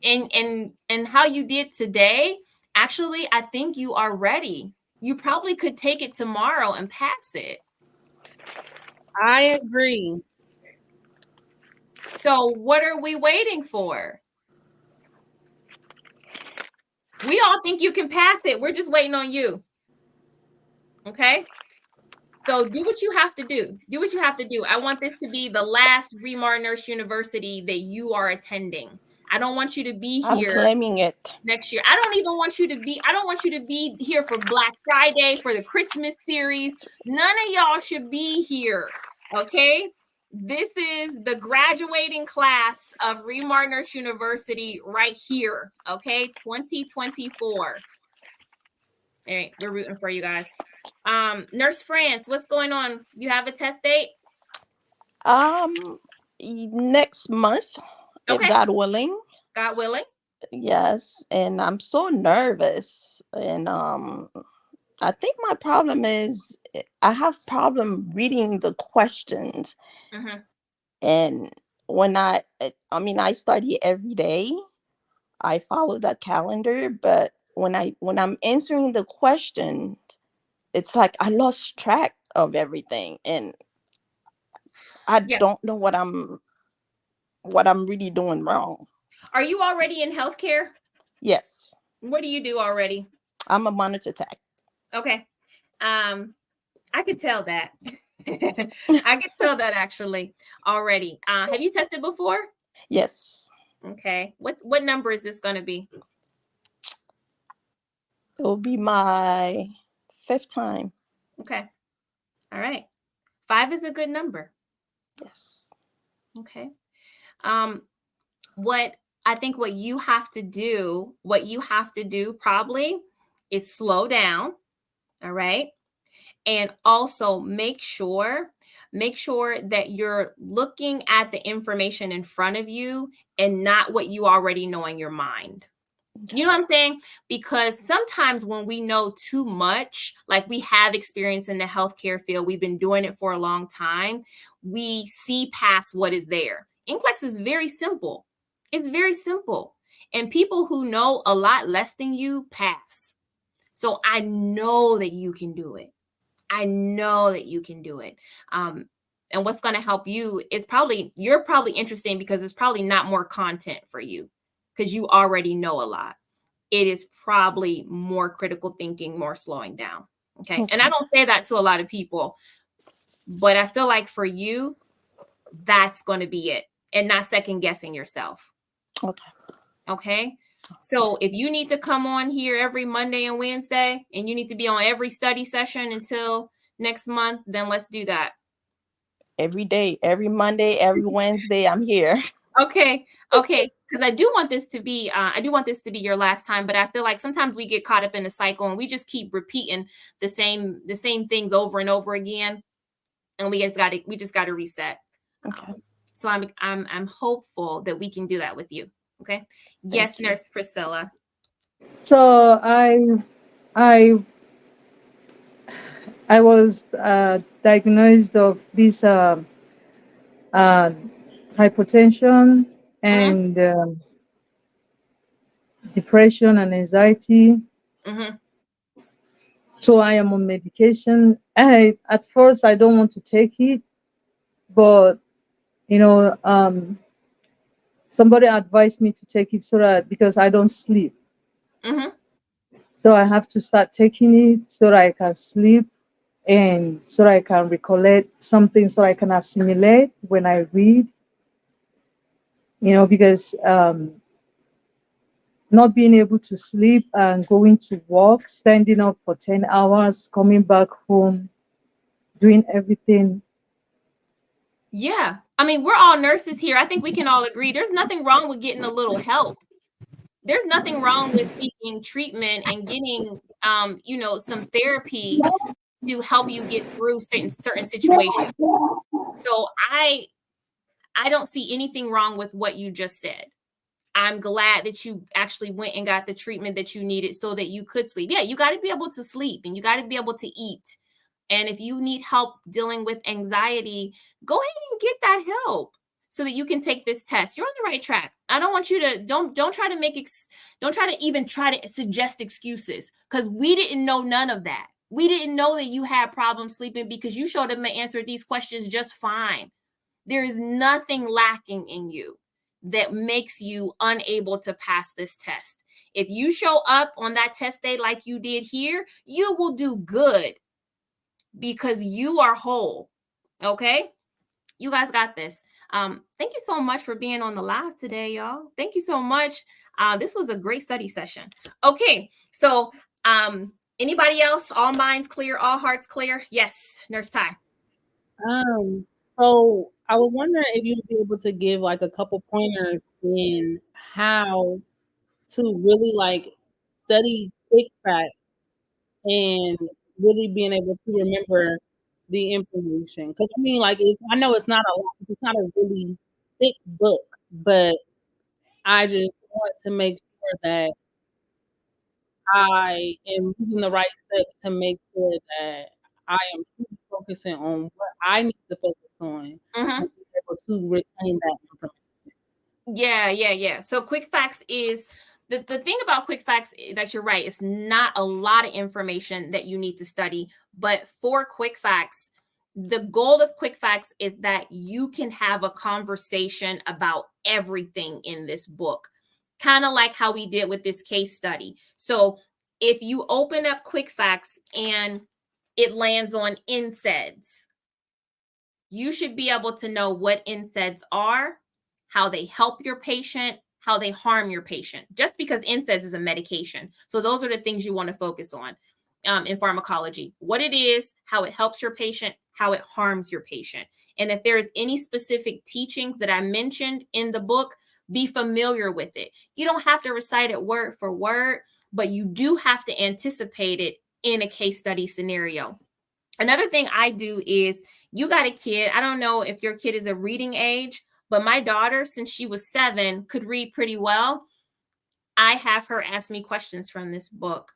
And how you did today, actually, I think you are ready. You probably could take it tomorrow and pass it. I agree. So what are we waiting for? We all think you can pass it. We're just waiting on you. Okay. So do what you have to do. Do what you have to do. I want this to be the last Remar Nurse University that you are attending. I don't want you to be I'm here claiming it. next year. I don't want you to be here for Black Friday, for the Christmas series. None of y'all should be here. Okay. This is the graduating class of Remar Nurse University right here. Okay. 2024. All right. We're rooting for you guys. Nurse France, what's going on? You have a test date? Next month, if Okay. God willing. God willing. Yes, and I'm so nervous, and I think my problem is I have problem reading the questions, Mm-hmm. and when I study every day. I follow that calendar, but when I'm answering the question, it's like I lost track of everything, and I Yeah. don't know what I'm really doing wrong. Are you already in healthcare? Yes, What do you do already? I'm a monitor tech. Okay. I could tell that. I could tell that actually already. Have you tested before? Yes, Okay. What number is this going to be? it will be my 5th time. Okay. All right. 5 is a good number. Yes. Okay. What you have to do probably is slow down. All right. And also make sure make sure that you're looking at the information in front of you and not what you already know in your mind. You know what I'm saying? Because sometimes when we know too much, like we have experience in the healthcare field, we've been doing it for a long time, we see past what is there. NCLEX is very simple. It's very simple. And people who know a lot less than you pass. So I know that you can do it. I know that you can do it. And what's going to help you is you're probably interesting because it's probably not more content for you because you already know a lot. It is probably more critical thinking, more slowing down. Okay. And I don't say that to a lot of people, but I feel like for you, that's going to be it, and not second guessing yourself. Okay. So if you need to come on here every Monday and Wednesday, and you need to be on every study session until next month, then let's do that. Every day, every Monday, every Wednesday, I'm here. Okay. Because I do want this to be your last time, but I feel like sometimes we get caught up in the cycle and we just keep repeating the same things over and over again, and we just got to reset. Okay. So I'm hopeful that we can do that with you. Okay. Yes, Nurse Priscilla. So I was diagnosed of this hypertension and depression and anxiety. So I am on medication. At first I don't want to take it, but somebody advised me to take it because I don't sleep. So I have to start taking it so that I can sleep and so that I can recollect something, so I can assimilate when I read. Because not being able to sleep and going to work, standing up for 10 hours, coming back home, doing everything. Yeah. I mean, we're all nurses here. I think we can all agree there's nothing wrong with getting a little help. There's nothing wrong with seeking treatment and getting some therapy to help you get through certain situations. So I don't see anything wrong with what you just said. I'm glad that you actually went and got the treatment that you needed so that you could sleep. Yeah, you got to be able to sleep and you got to be able to eat. And if you need help dealing with anxiety, go ahead and get that help so that you can take this test. You're on the right track. I don't want you to don't try to even try to suggest excuses, because we didn't know none of that. We didn't know that you had problems sleeping because you showed up and answered these questions just fine. There is nothing lacking in you that makes you unable to pass this test. If you show up on that test day like you did here, you will do good because you are whole. Okay? You guys got this. Thank you so much for being on the live today, y'all. Thank you so much. This was a great study session. Okay, so anybody else? All minds clear, all hearts clear? Yes, Nurse Ty. So I was wondering if you'd be able to give like a couple pointers in how to really like study quick facts and really being able to remember the information. Because I mean, like, I know it's not a lot, it's not a really thick book, but I just want to make sure that I am using the right steps to make sure that I am truly focusing on what I need to focus on and be able to retain that information. Yeah. So quick facts is the thing about quick facts that you're right. It's not a lot of information that you need to study, but for quick facts, the goal of quick facts is that you can have a conversation about everything in this book, kind of like how we did with this case study. So if you open up quick facts and it lands on NSAIDs, you should be able to know what NSAIDs are, how they help your patient, how they harm your patient, just because NSAIDs is a medication. So those are the things you want to focus on in pharmacology: what it is, how it helps your patient, how it harms your patient. And if there's any specific teachings that I mentioned in the book, be familiar with it. You don't have to recite it word for word, but you do have to anticipate it in a case study scenario. Another thing I do is, you got a kid. I don't know if your kid is a reading age, but my daughter, since she was 7, could read pretty well. I have her ask me questions from this book.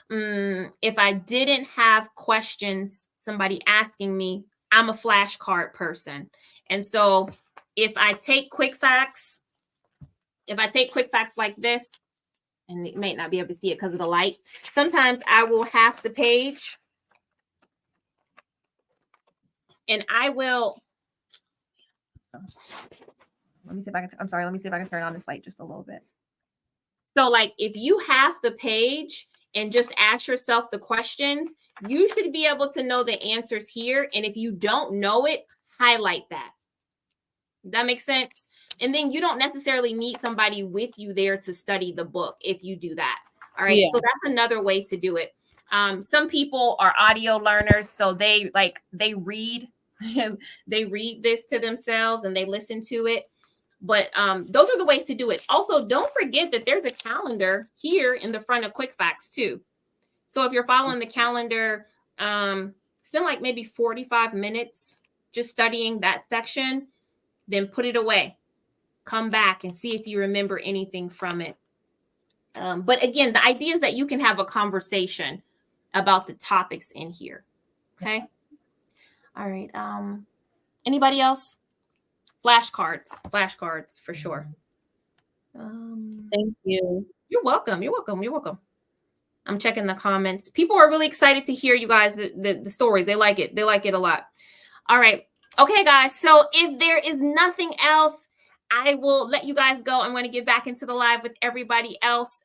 If I didn't have questions, somebody asking me, I'm a flashcard person. And so if I take quick facts like this, and you may not be able to see it because of the light, sometimes I will half the page, and I will, let me see if I can turn on this light just a little bit. So like if you half the page and just ask yourself the questions, you should be able to know the answers here. And if you don't know it, highlight that. That makes sense? And then you don't necessarily need somebody with you there to study the book if you do that. All right. Yeah. So that's another way to do it. Some people are audio learners, so they read they read this to themselves and they listen to it. But those are the ways to do it. Also, don't forget that there's a calendar here in the front of Quick Facts too. So if you're following the calendar, spend like maybe 45 minutes just studying that section, then put it away. Come back and see if you remember anything from it. But again, the idea is that you can have a conversation about the topics in here. Okay. All right. Anybody else? Flashcards for sure. Thank you. You're welcome. I'm checking the comments. People are really excited to hear you guys the story. They like it. They like it a lot. All right. Okay, guys. So if there is nothing else, I will let you guys go. I'm going to get back into the live with everybody else.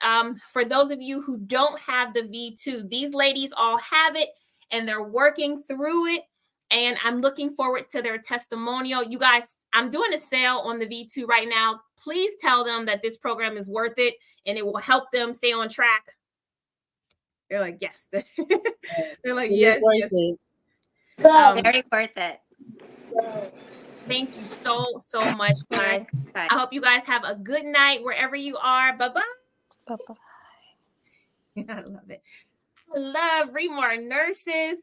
For those of you who don't have the V2, these ladies all have it and they're working through it. And I'm looking forward to their testimonial. You guys, I'm doing a sale on the V2 right now. Please tell them that this program is worth it and it will help them stay on track. They're like, yes. They're like, yes. Very worth it. Thank you so much, guys. I hope you guys have a good night wherever you are. Bye-bye. Bye-bye. I love it. I love Remar nurses.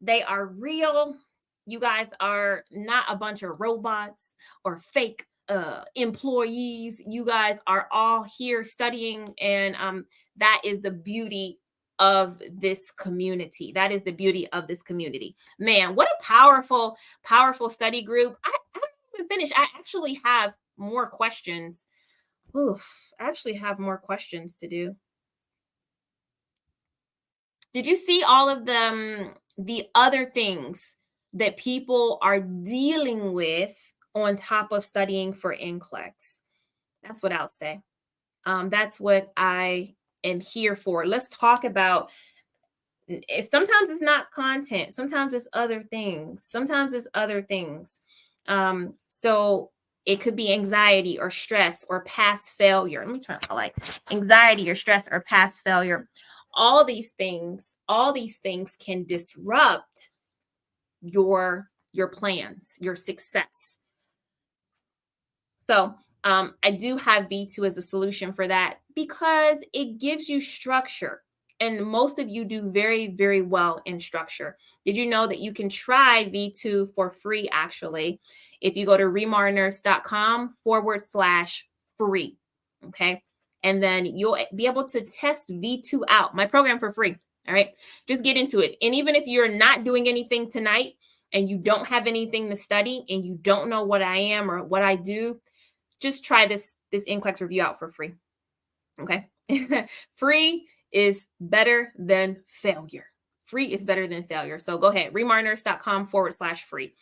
They are real. You guys are not a bunch of robots or fake employees. You guys are all here studying, and that is the beauty of this community. That is the beauty of this community. Man, what a powerful study group. I haven't even finished. I actually have more questions. Oof, I actually have more questions to do. Did you see all of the other things that people are dealing with on top of studying for NCLEX? That's what I'll say. That's what I am here for. Let's talk about, sometimes it's not content. Sometimes it's other things. So it could be anxiety or stress or past failure. Let me turn on the light. Anxiety or stress or past failure. All these things can disrupt your plans, your success. So I do have V2 as a solution for that because it gives you structure. And most of you do very, very well in structure. Did you know that you can try V2 for free, actually, if you go to remarnurse.com/free, okay? And then you'll be able to test V2 out, my program, for free, all right? Just get into it. And even if you're not doing anything tonight and you don't have anything to study and you don't know what I am or what I do, just try this NCLEX review out for free, okay? Free is better than failure. Free is better than failure. So go ahead, remarnurse.com/free.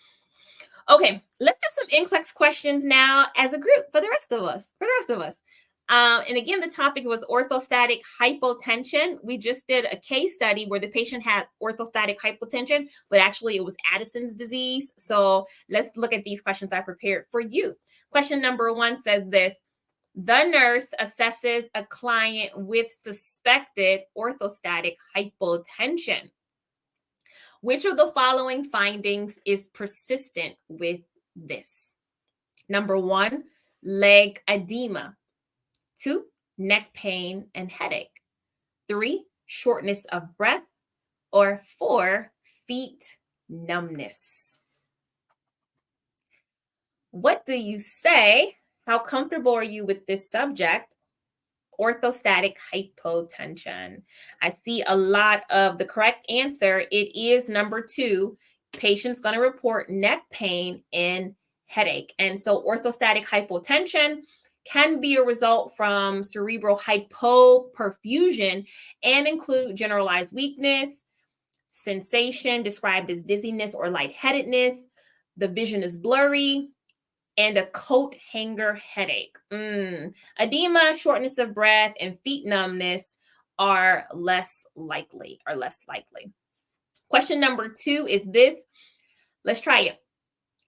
Okay, let's do some NCLEX questions now as a group for the rest of us. And again, the topic was orthostatic hypotension. We just did a case study where the patient had orthostatic hypotension, but actually it was Addison's disease. So let's look at these questions I prepared for you. Question number 1 says this: the nurse assesses a client with suspected orthostatic hypotension. Which of the following findings is persistent with this? Number 1, leg edema. 2, neck pain and headache. 3, shortness of breath. Or 4, feet numbness. What do you say? How comfortable are you with this subject? Orthostatic hypotension. I see a lot of the correct answer. It is number 2. Patient's going to report neck pain and headache. And so orthostatic hypotension can be a result from cerebral hypoperfusion and include generalized weakness, sensation described as dizziness or lightheadedness. The vision is blurry, and a coat hanger headache. Edema, shortness of breath, and feet numbness are less likely. Question number 2 is this. Let's try it.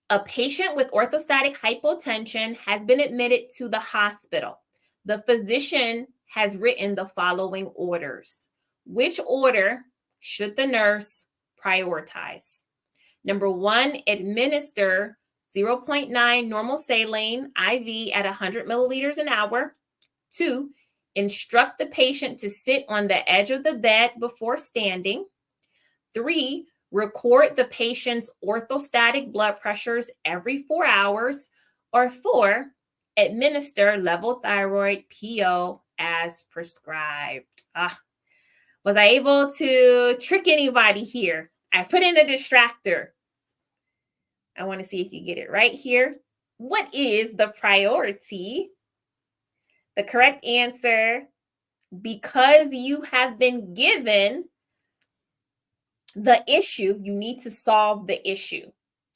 A patient with orthostatic hypotension has been admitted to the hospital. The physician has written the following orders. Which order should the nurse prioritize? Number 1, administer 0.9 normal saline IV at 100 milliliters an hour. 2, instruct the patient to sit on the edge of the bed before standing. 3, record the patient's orthostatic blood pressures every 4 hours. Or 4, administer levothyroid PO as prescribed. Was I able to trick anybody here? I put in a distractor. I want to see if you get it right here. What is the priority? The correct answer, because you have been given the issue, you need to solve the issue.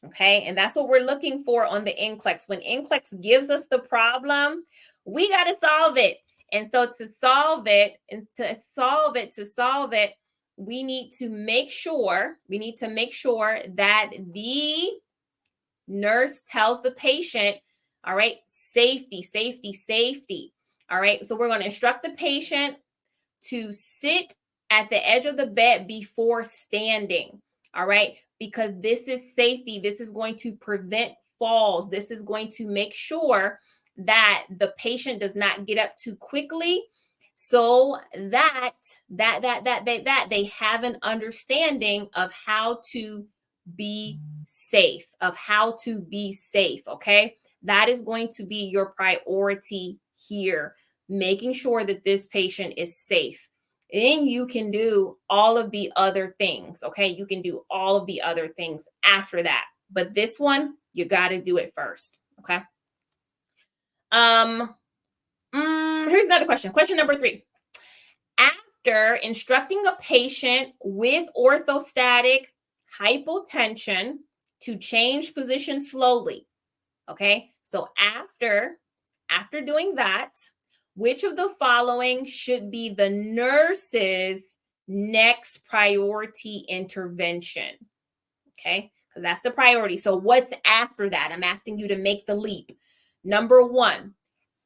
Okay, and that's what we're looking for on the NCLEX. When NCLEX gives us the problem, we got to solve it. And so to solve it, we need to make sure that the nurse tells the patient, all right, safety. All right, so we're going to instruct the patient to sit at the edge of the bed before standing. All right, because this is safety. This is going to prevent falls. This is going to make sure that the patient does not get up too quickly, so that they have an understanding of how to be safe, okay? That is going to be your priority here, making sure that this patient is safe. Then you can do all of the other things, okay? You can do all of the other things after that. But this one, you got to do it first, okay? Here's another question. Question number 3. After instructing a patient with orthostatic hypotension to change position slowly, okay? So after doing that, which of the following should be the nurse's next priority intervention? Okay, because that's the priority. So what's after that? I'm asking you to make the leap. Number 1,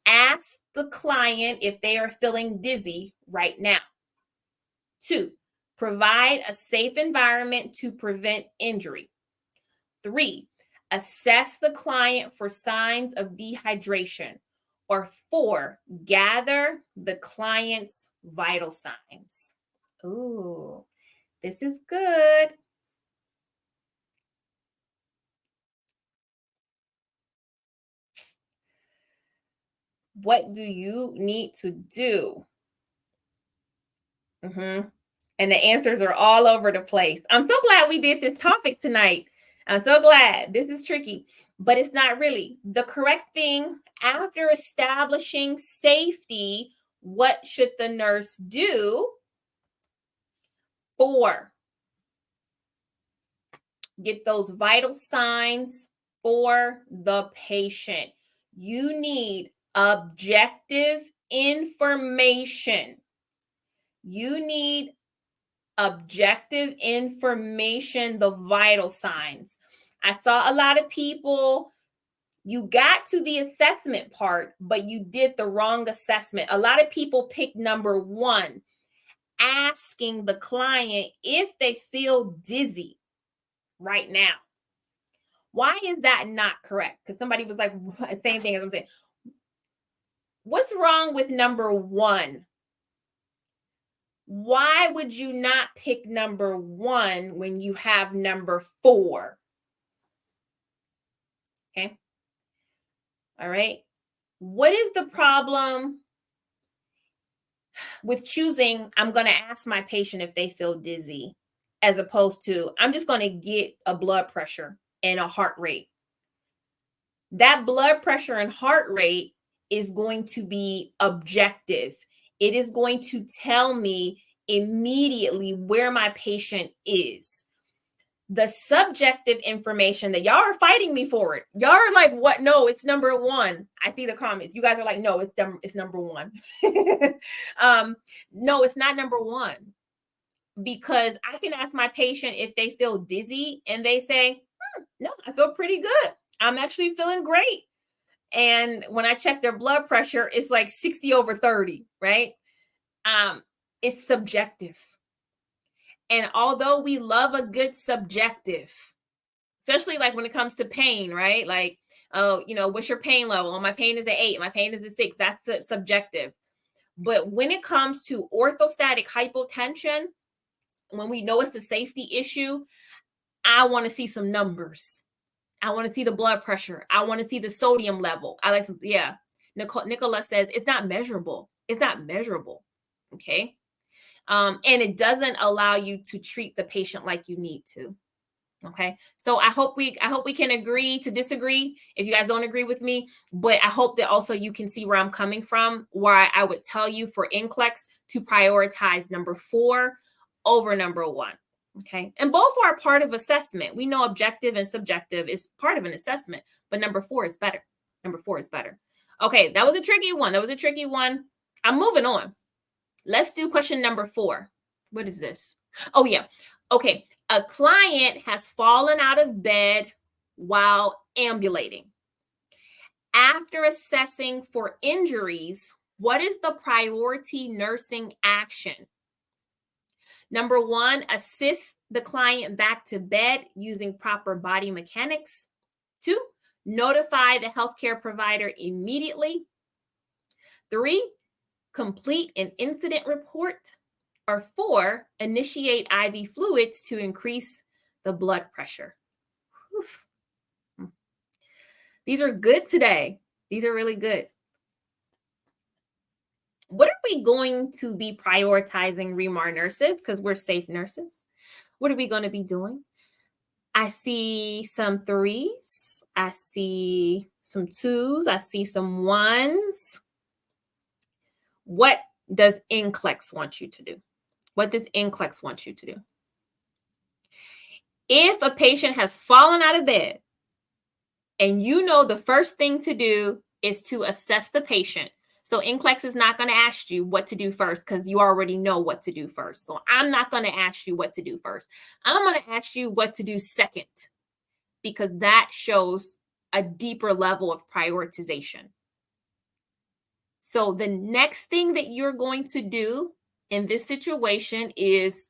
ask the client if they are feeling dizzy right now. 2, provide a safe environment to prevent injury. 3, assess the client for signs of dehydration. Or 4, gather the client's vital signs. Ooh, this is good. What do you need to do? And the answers are all over the place. I'm so glad we did this topic tonight. I'm so glad. This is tricky, but it's not really. The correct thing, after establishing safety, what should the nurse do? 4, get those vital signs for the patient. You need objective information. The vital signs. I saw a lot of people, you got to the assessment part, but you did the wrong assessment. A lot of people picked number 1, asking the client if they feel dizzy right now. Why is that not correct? Because somebody was like, same thing as I'm saying. What's wrong with number 1? why would you not pick number 1 when you have number 4? Okay. All right. What is the problem with choosing, I'm going to ask my patient if they feel dizzy, as opposed to, I'm just going to get a blood pressure and a heart rate? That blood pressure and heart rate is going to be objective. It is going to tell me immediately where my patient is. The subjective information that y'all are fighting me for it. Y'all are like, what? No, it's number 1. I see the comments. You guys are like, no, it's number 1. No, it's not number 1, because I can ask my patient if they feel dizzy and they say, no, I feel pretty good. I'm actually feeling great. And when I check their blood pressure, it's like 60/30, right? It's subjective. And although we love a good subjective, especially like when it comes to pain, right? Like, oh, what's your pain level? Oh, my pain is an 8, my pain is a 6. That's subjective. But when it comes to orthostatic hypotension, when we know it's the safety issue, I want to see some numbers. I want to see the blood pressure. I want to see the sodium level. I like some, yeah. Nicola says it's not measurable. It's not measurable. Okay. And it doesn't allow you to treat the patient like you need to. Okay. So I hope we can agree to disagree if you guys don't agree with me, but I hope that also you can see where I'm coming from, where I would tell you for NCLEX to prioritize number 4 over number 1. Okay. And both are part of assessment. We know objective and subjective is part of an assessment, but number 4 is better. Number 4 is better. Okay. That was a tricky one. I'm moving on. Let's do question number 4. What is this? Oh, yeah. Okay. A client has fallen out of bed while ambulating. After assessing for injuries, what is the priority nursing action? Number 1, assist the client back to bed using proper body mechanics. 2, notify the healthcare provider immediately. 3, complete an incident report. Or 4, initiate IV fluids to increase the blood pressure. Oof. These are good today. These are really good. What are we going to be prioritizing, REMAR nurses, because we're safe nurses? What are we going to be doing? I see some 3s. I see some 2s. I see some 1s. What does NCLEX want you to do? What does NCLEX want you to do? If a patient has fallen out of bed and you know the first thing to do is to assess the patient. So NCLEX is not going to ask you what to do first because you already know what to do first. So I'm not going to ask you what to do first. I'm going to ask you what to do second, because that shows a deeper level of prioritization. So the next thing that you're going to do in this situation is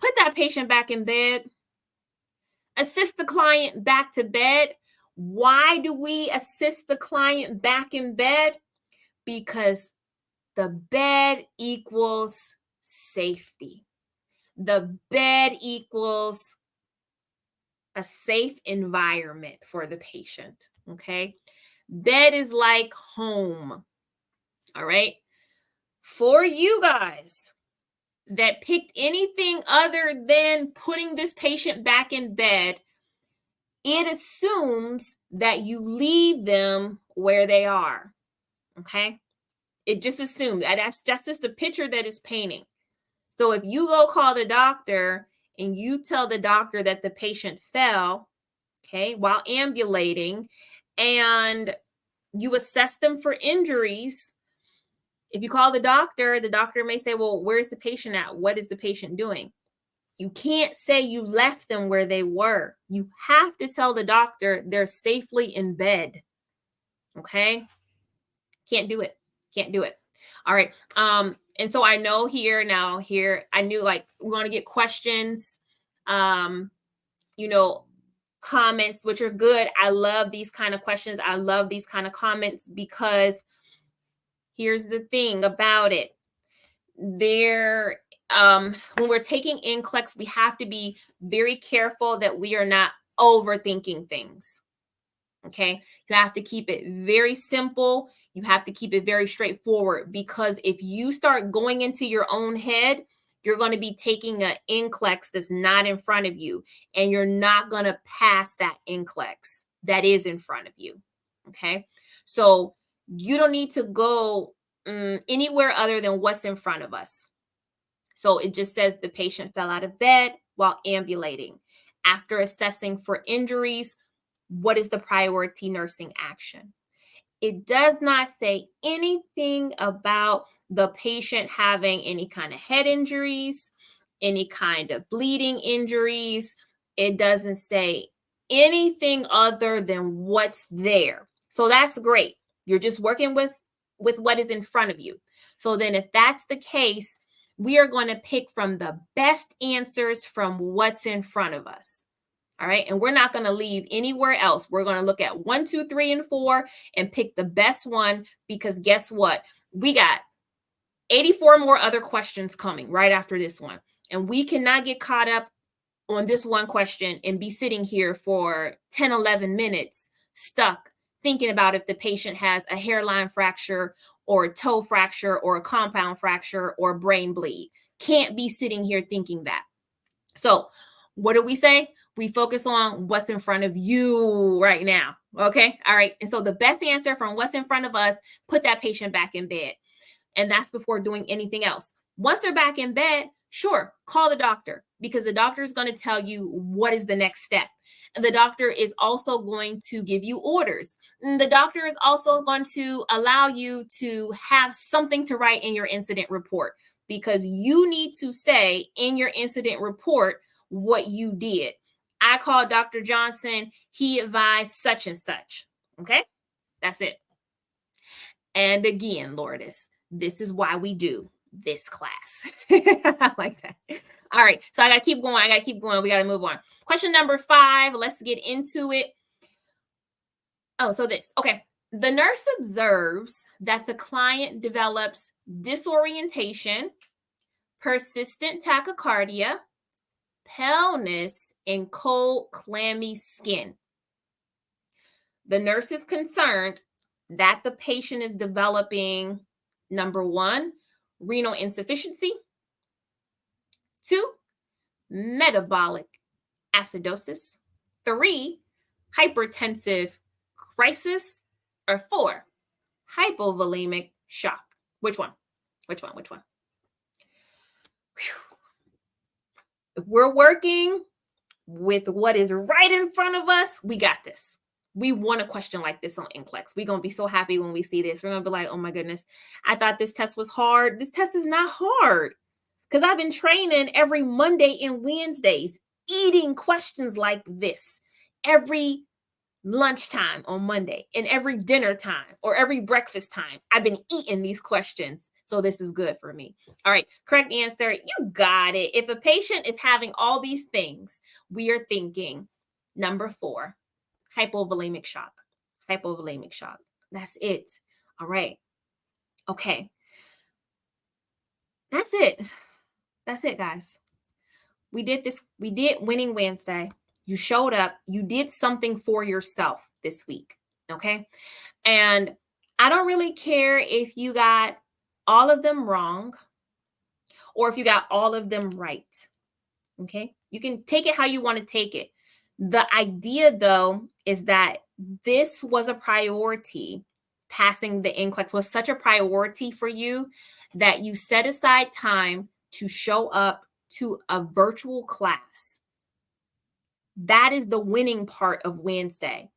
put that patient back in bed, assist the client back to bed. Why do we assist the client back in bed? Because the bed equals safety. The bed equals a safe environment for the patient, okay? Bed is like home, all right? For you guys that picked anything other than putting this patient back in bed, it assumes that you leave them where they are, okay? It just assumes that's just the picture that is painting. So if you go call the doctor and you tell the doctor that the patient fell, okay, while ambulating, and you assess them for injuries, if you call the doctor may say, well, where's the patient at? What is the patient doing? You can't say you left them where they were. You have to tell the doctor they're safely in bed. Okay? Can't do it. All right. And so I know here, I knew like we're going to get questions, comments, which are good. I love these kind of questions. I love these kind of comments, because here's the thing about it. There when we're taking NCLEX, we have to be very careful that we are not overthinking things. Okay, you have to keep it very simple. You have to keep it very straightforward, because if you start going into your own head, you're going to be taking an NCLEX that's not in front of you, and you're not going to pass that NCLEX that is in front of you. Okay, so you don't need to go anywhere other than what's in front of us. So it just says the patient fell out of bed while ambulating. After assessing for injuries, what is the priority nursing action? It does not say anything about the patient having any kind of head injuries, any kind of bleeding injuries. It doesn't say anything other than what's there. So that's great. You're just working with what is in front of you. So then if that's the case, we are going to pick from the best answers from what's in front of us. All right. And we're not going to leave anywhere else. We're going to look at 1, 2, 3, and 4 and pick the best one, because guess what? We got 84 more other questions coming right after this one. And we cannot get caught up on this one question and be sitting here for 10, 11 minutes stuck thinking about if the patient has a hairline fracture or a toe fracture or a compound fracture or brain bleed. Can't be sitting here thinking that. So what do we say? We focus on what's in front of you right now. Okay. All right. And so the best answer from what's in front of us, put that patient back in bed. And that's before doing anything else. Once they're back in bed, sure, call the doctor, because the doctor is going to tell you what is the next step. And the doctor is also going to give you orders. And the doctor is also going to allow you to have something to write in your incident report, because you need to say in your incident report what you did. I called Dr. Johnson. He advised such and such. Okay, that's it. And again, Lourdes, this is why we do this class. I like that. All right. So I got to keep going. We got to move on. Question number 5. Let's get into it. Oh, so this. Okay. The nurse observes that the client develops disorientation, persistent tachycardia, paleness, and cold, clammy skin. The nurse is concerned that the patient is developing, number 1, renal insufficiency, 2, metabolic acidosis, 3, hypertensive crisis, or 4, hypovolemic shock. Which one? Whew. If we're working with what is right in front of us, we got this. We want a question like this on NCLEX. We're going to be so happy when we see this. We're going to be like, oh my goodness, I thought this test was hard. This test is not hard, because I've been training every Monday and Wednesdays, eating questions like this every lunchtime on Monday and every dinner time or every breakfast time. I've been eating these questions. So this is good for me. All right. Correct answer. You got it. If a patient is having all these things, we are thinking number 4, hypovolemic shock. Hypovolemic shock. That's it. All right. Okay. That's it. That's it, guys. We did this. We did Winning Wednesday. You showed up. You did something for yourself this week. Okay. And I don't really care if you got all of them wrong or if you got all of them right. Okay. You can take it how you want to take it. The idea, though, is that this was a priority. Passing the NCLEX was such a priority for you that you set aside time to show up to a virtual class. That is the winning part of Wednesday,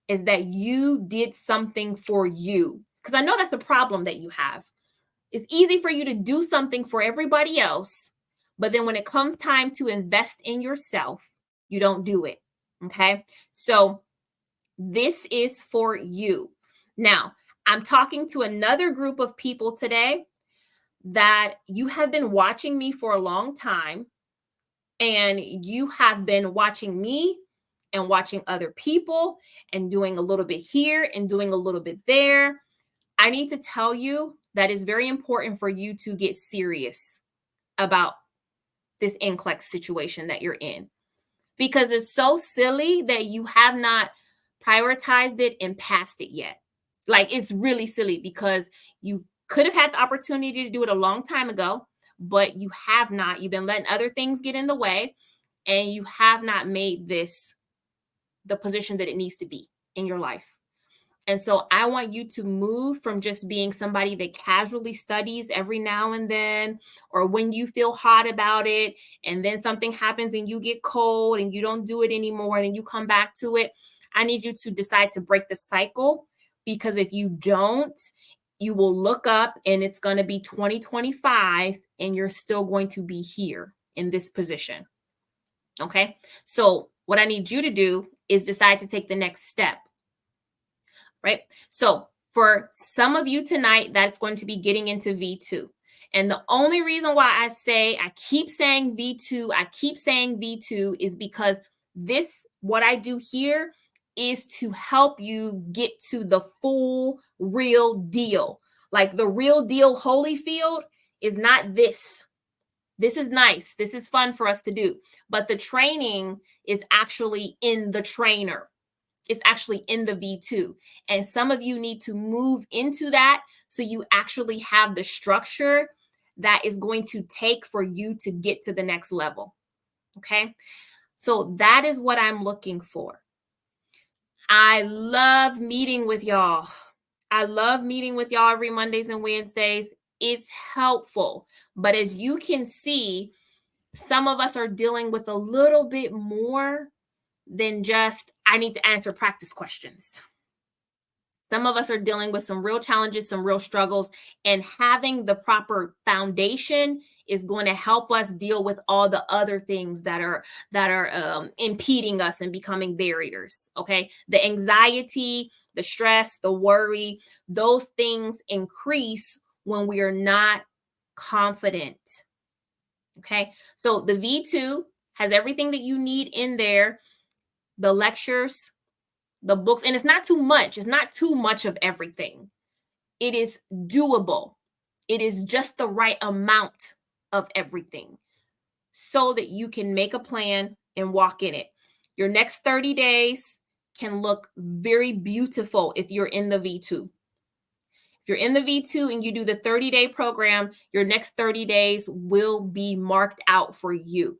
is that you did something for you. Because I know that's the problem that you have. It's easy for you to do something for everybody else, but then when it comes time to invest in yourself, you don't do it. Okay. So this is for you. Now, I'm talking to another group of people today that you have been watching me for a long time, and you have been watching me and watching other people and doing a little bit here and doing a little bit there. I need to tell you that it's very important for you to get serious about this NCLEX situation that you're in, because it's so silly that you have not prioritized it and passed it yet. Like, it's really silly because you could have had the opportunity to do it a long time ago, but you have not. You've been letting other things get in the way, and you have not made this the position that it needs to be in your life. And so I want you to move from just being somebody that casually studies every now and then, or when you feel hot about it, and then something happens and you get cold and you don't do it anymore, and then you come back to it. I need you to decide to break the cycle, because if you don't, you will look up and it's going to be 2025 and you're still going to be here in this position. Okay. So what I need you to do is decide to take the next step. Right? So for some of you tonight, that's going to be getting into V2. And the only reason why I keep saying V2 is because what I do here is to help you get to the full real deal. Like, the real deal Holyfield is not this. This is nice. This is fun for us to do. But the training is actually in the trainer. It's actually in the V2. And some of you need to move into that so you actually have the structure that is going to take for you to get to the next level. Okay? So that is what I'm looking for. I love meeting with y'all. I love meeting with y'all every Mondays and Wednesdays. It's helpful. But as you can see, some of us are dealing with a little bit more than just, I need to answer practice questions. Some of us are dealing with some real challenges, some real struggles, and having the proper foundation is going to help us deal with all the other things that are impeding us and becoming barriers. Okay. The anxiety, the stress, the worry, those things increase when we are not confident. Okay. So the V2 has everything that you need in there. The lectures, the books, and it's not too much. It's not too much of everything. It is doable. It is just the right amount of everything so that you can make a plan and walk in it. Your next 30 days can look very beautiful if you're in the V2. If you're in the V2 and you do the 30-day program, your next 30 days will be marked out for you.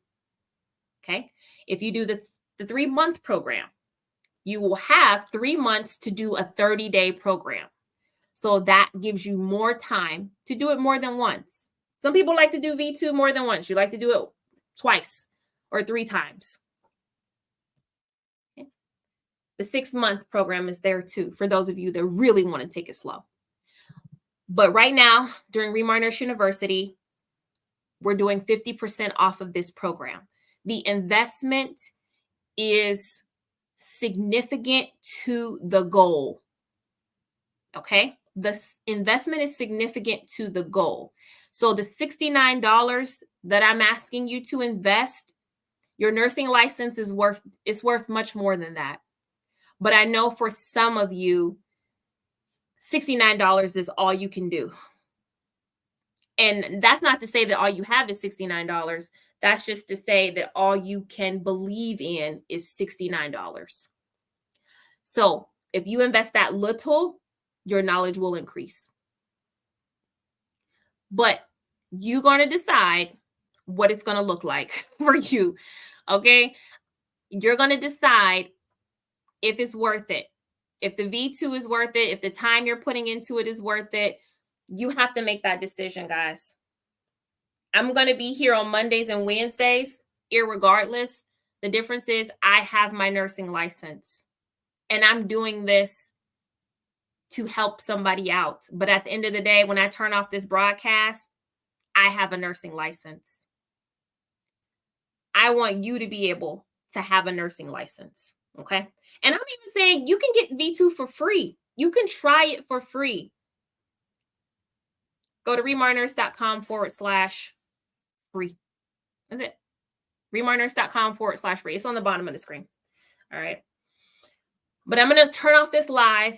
Okay? If you do the 3-month program, you will have 3 months to do a 30-day program. So that gives you more time to do it more than once. Some people like to do V2 more than once. You like to do it twice or 3 times. Okay. The 6-month program is there too, for those of you that really want to take it slow. But right now, during Remar Nurse University, we're doing 50% off of this program. The investment is significant to the goal. Okay? The investment is significant to the goal. So the $69 that I'm asking you to invest, your nursing license is worth much more than that. But I know for some of you, $69 is all you can do. And that's not to say that all you have is $69. That's just to say that all you can believe in is $69. So if you invest that little, your knowledge will increase. But you're going to decide what it's going to look like for you. Okay? You're going to decide if it's worth it. If the V2 is worth it, if the time you're putting into it is worth it, you have to make that decision, guys. I'm going to be here on Mondays and Wednesdays, irregardless. The difference is I have my nursing license and I'm doing this to help somebody out. But at the end of the day, when I turn off this broadcast, I have a nursing license. I want you to be able to have a nursing license. Okay. And I'm even saying you can get V2 for free. You can try it for free. Go to remarnurse.com/free. That's it. remarnurse.com/free. It's on the bottom of the screen. All right. But I'm going to turn off this live.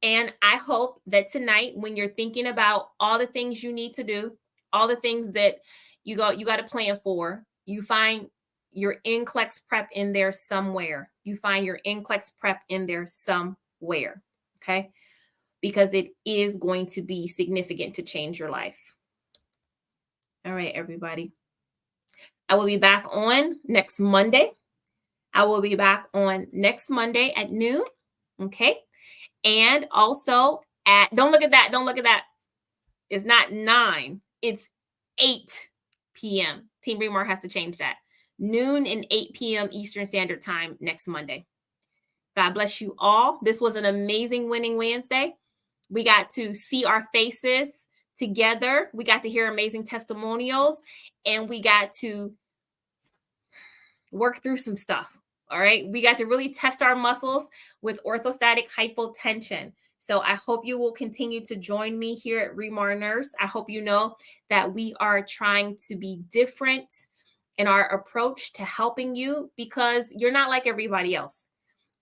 And I hope that tonight, when you're thinking about all the things you need to do, all the things that you got to plan for, You find your NCLEX prep in there somewhere. You find your NCLEX prep in there somewhere, okay? Because it is going to be significant to change your life. All right, everybody. I will be back on next Monday. I will be back on next Monday at noon, okay? And also don't look at that. Don't look at that. It's not 9. It's 8 p.m. Team Remar has to change that. Noon and 8 p.m. Eastern Standard Time next Monday. God bless you all. This was an amazing Winning Wednesday. We got to see our faces together. We got to hear amazing testimonials, and we got to work through some stuff. All right. We got to really test our muscles with orthostatic hypotension. So I hope you will continue to join me here at Remar Nurse. I hope you know that we are trying to be different in our approach to helping you, because you're not like everybody else.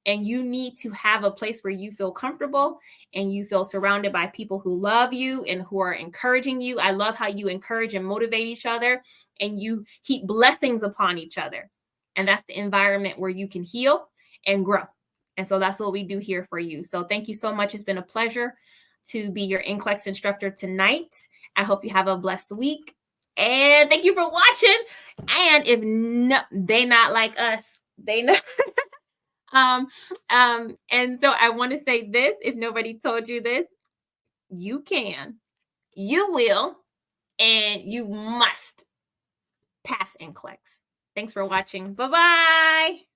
And you need to have a place where you feel comfortable and you feel surrounded by people who love you and who are encouraging you. I love how you encourage and motivate each other, and you heap blessings upon each other. And that's the environment where you can heal and grow. And so that's what we do here for you. So thank you so much. It's been a pleasure to be your NCLEX instructor tonight. I hope you have a blessed week. And thank you for watching. And if no, they not like us, they not. And so I want to say this, if nobody told you this, you can, you will, and you must pass NCLEX. Thanks for watching. Bye-bye.